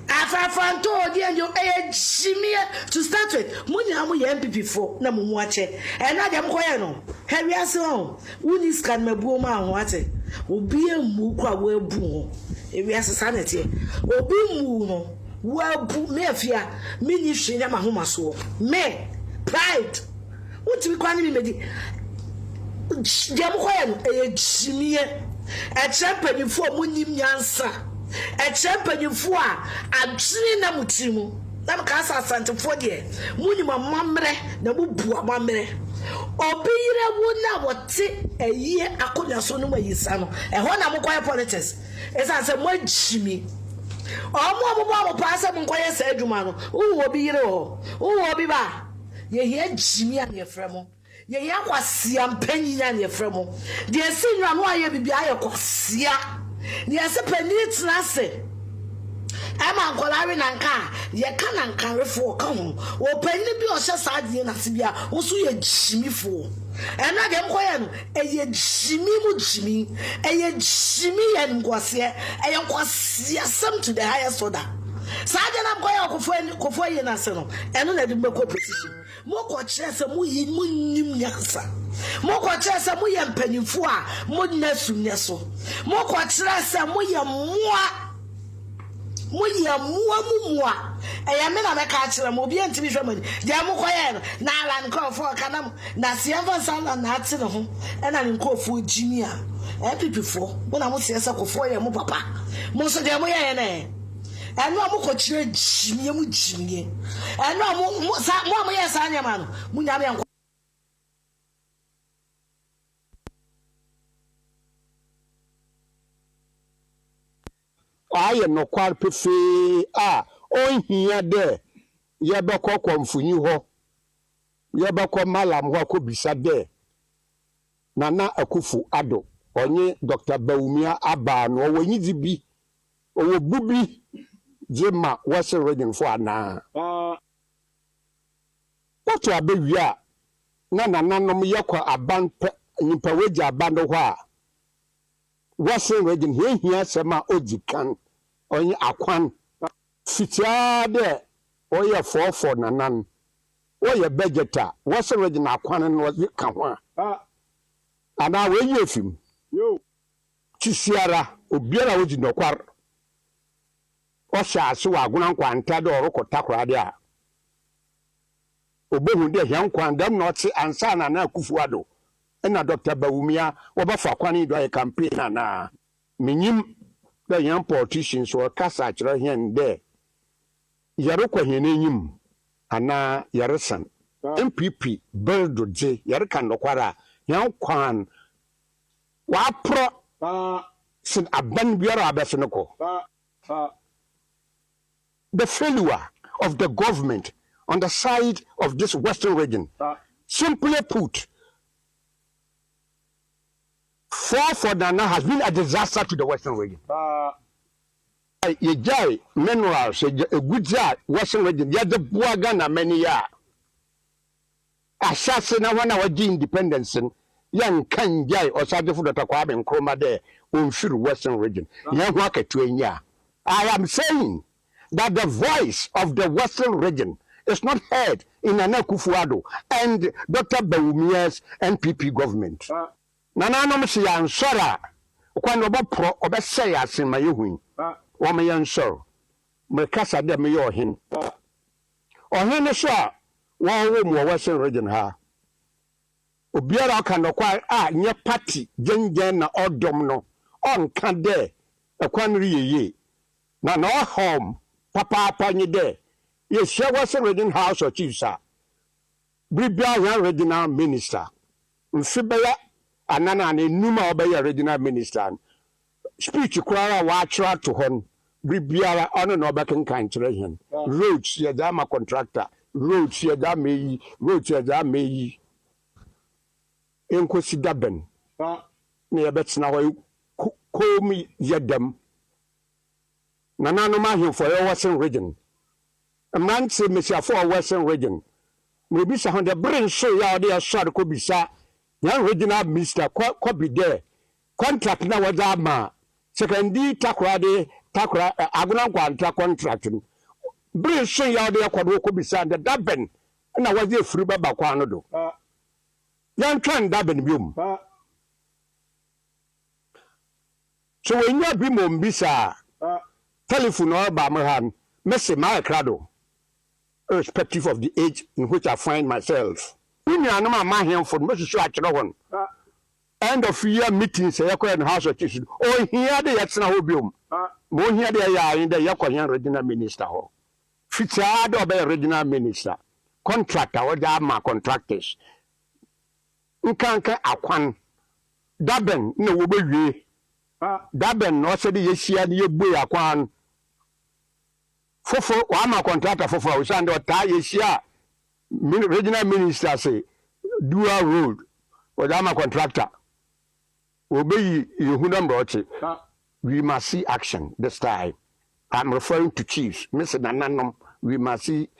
afafanto odi enjo jimie to start with muni amu ye MPP for na mumu ache e na dem koye no hewi ase on wuni scan mabuo ma ho ate obi emu kwa wabu ewi ase sanete obi mu no wabu me afia me ni hwe na mahoma so me pride uti kwa ni medi dem koye no jimie e champion for munim nyansa a champion for a trina mutimu. Nam casa Santa Fodie, Munima Mamre, Nabu Mamre. Obira wuna what a year I couldn't assume you son, and one I'm quite politics. As I said, what Jimmy. Oh, Mamma pass up and quiet said, Jumano, who will be who will be back. Ye hear Jimmy and your fremo. Ye was Siam Penny and your fremo. Dear Senior, why you be I sia. Yes, a penny it's nase. Emma Golari Nanka, ye can refo come. O penny be or just idea Nasibia, also ye Jimmy for. And I am going, a ye Jimmy, a ye Jimmy and Guasia, a young Guasia, some to the highest order. Sergeant, I'm going to go for you, National, and let him make opposition. Moko chesa mu nim nyaksa moko chesa mu ye mpanimfo a mo nesu neso moko chesa mu ye moa Muya mua. I am in a catch them, will be anti Germany. Jamukoyan, Nalan call for a canam, Nasiava San and Hatsin, and I'm called for Jimmy. Happy before, when I was a sucker for your papa. Most of them were and no more Jimmy, and no more, yes, I am. Munamian. I am no quite prefer. On here there, Yabako Kwamfuni ho, Yabako Malam Wako Bisa there. Nana Akufu Ado, onye Dr. Baumia Abba, no when you be, or Bubi, Jemma was ready for na. What to a baby? Nana no Yako Aban Nipawaja Bandowa. Wasn't ready here, Sama Ojikan, onye Akwan. Fitia or your 4 nanan, or your budgeter, was already now quan and was come. And I will use him. You Chisiara, Ubiera was no quar. Osha, so I go on quantado or cotaquadia. Obu de young quandam not say and son and Kufuado. And a Dr. Baumia, or Bafaqani do a campaign and minim the young politicians or Cassatra here and there. Yaroko Hinim, Anna Yarasan, MPP, Birdo J, Yarkan Loquara, Young Kwan, Wapro, St. Aban Biara Abasanoco. The failure of the government on the side of this Western region, simply put, 4 for Nana has been a disaster to the Western region. Ye minerals, a good job, Western region, yet the Buagana many years. Assassin, when our independence, young can jay or Saturday for the Taquab and Chroma there, through Western region. Young market to a year. I am saying that the voice of the Western region is not heard in Anakufuado and Dr. Baumia's NPP government. Nana no say ansora, when Obapro Obesay as in my wing. Or my answer, Mercassa de Mayor him. Or Henneshaw, one room or Western region ha. Obiara can acquire near party, Jen or Domino, on Cande, a quanry ye. Now, no home, Papa Pani de. Yes, she was a region house or chief, sir. Bribia regional minister. Fibaya, and Nana and Numa obey a regional minister. Speech to Clara Watcher to him. Bribiara on no back in country. Roads, ya dama contractor. Roads, ya dame, roads, ya dame. Enquisi Daben. Near bets now, call me Yedem. Nana no man for your Western region. A man say, Monsieur, for Western region. Maybe some the brain show ya there, shot could be sa. Young regional minister, could be there. Contract now was Ama. Second D, Takrade. Takra aguna kwanta contracting bring show ya de akwado ko bisa the daben na waje free baba kwano do yan twan daben biom so when you be mo bisa telephone or ba man message my crado irrespective of the age in which I find myself when you are no ma here for me so akere won end of year meetings e yakọ in house of chiefs oh here dey yatsena hobiom mo here dey ya in the yakọ regional minister ho fitia do be regional minister contractor or ma contractors nkanka akwan daben na wo bewie daben no se dey yeshia ne yegbo akwan fofo wa ma contractor fofo o sande o ta yeshia regional minister say dual road o da ma contractor obey Yehuda Mbrochi. We must see action this time. I'm referring to chiefs. Mr. Nananom, we must see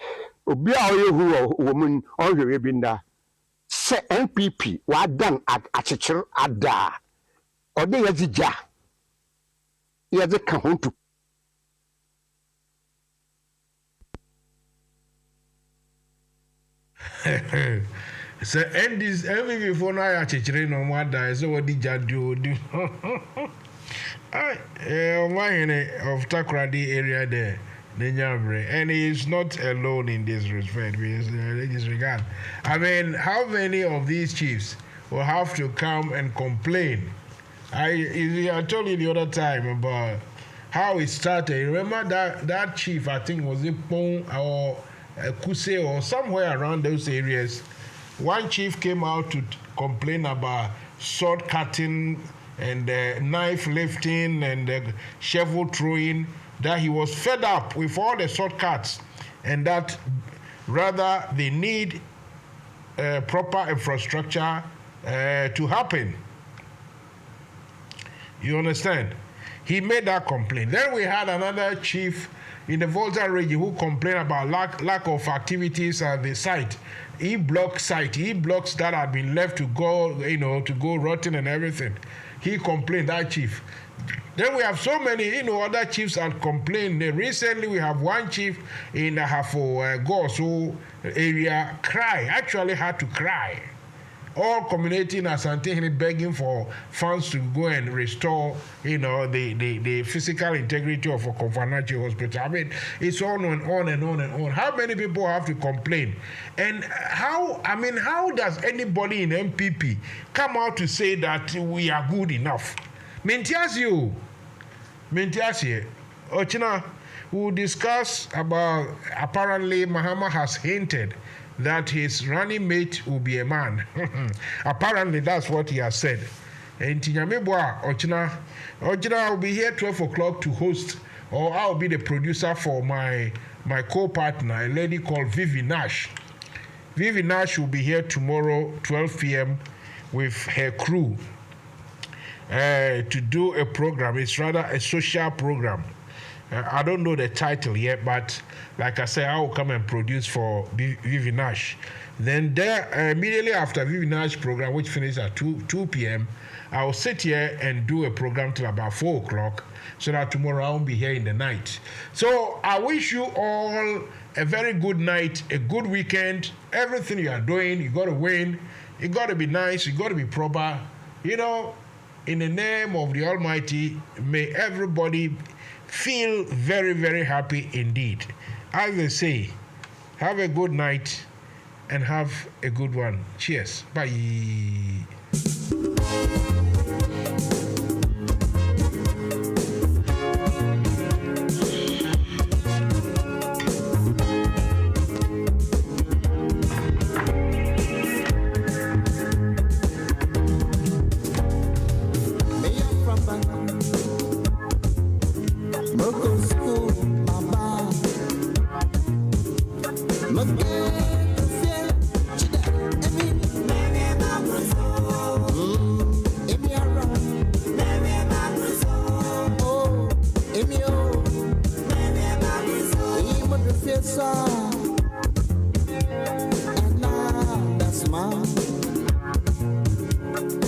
Obia Yehu woman or Rebinda. Say NPP, what done at Achichir Ada. Or they are the ja. He has a count to. So end this every before now I checking no more die. So what did you do? Of Takoradi area there, and he is not alone in this respect. This regard. I mean, how many of these chiefs will have to come and complain? I told you the other time about how it started. Remember that chief, I think was it Pong or Kuse or somewhere around those areas. One chief came out to complain about sword cutting and knife lifting and shovel throwing, that he was fed up with all the shortcuts and that rather they need proper infrastructure to happen. You understand? He made that complaint. Then we had another chief in the Volta region who complained about lack of activities at the site. E-blocks that had been left to go, to go rotten and everything. He complained, that chief. Then we have so many, other chiefs had complained. Recently, we have one chief in the Goso area actually had to cry. All community in Asante begging for funds to go and restore, the physical integrity of a Konfanachi hospital. I mean, it's on and on and on and on. How many people have to complain? And how does anybody in MPP come out to say that we are good enough? Mintiasio, Ochina, we'll discuss about, apparently Mahama has hinted that his running mate will be a man. Apparently, that's what he has said. And Tinyamebwa, Ochina will be here 12 o'clock to host, or I'll be the producer for my co-partner, a lady called Vivi Nash. Vivi Nash will be here tomorrow, 12 p.m. with her crew to do a program. It's rather a social program. I don't know the title yet, but like I said, I will come and produce for Vivi Nash. Then there, immediately after Vivi Nash program, which finishes at 2 p.m., I will sit here and do a program till about 4 o'clock, so that tomorrow I won't be here in the night. So I wish you all a very good night, a good weekend. Everything you are doing, you got to win. You got to be nice. You got to be proper. In the name of the Almighty, may everybody feel very, very happy indeed. As they say, have a good night and have a good one. Cheers. Bye. And now that's mine.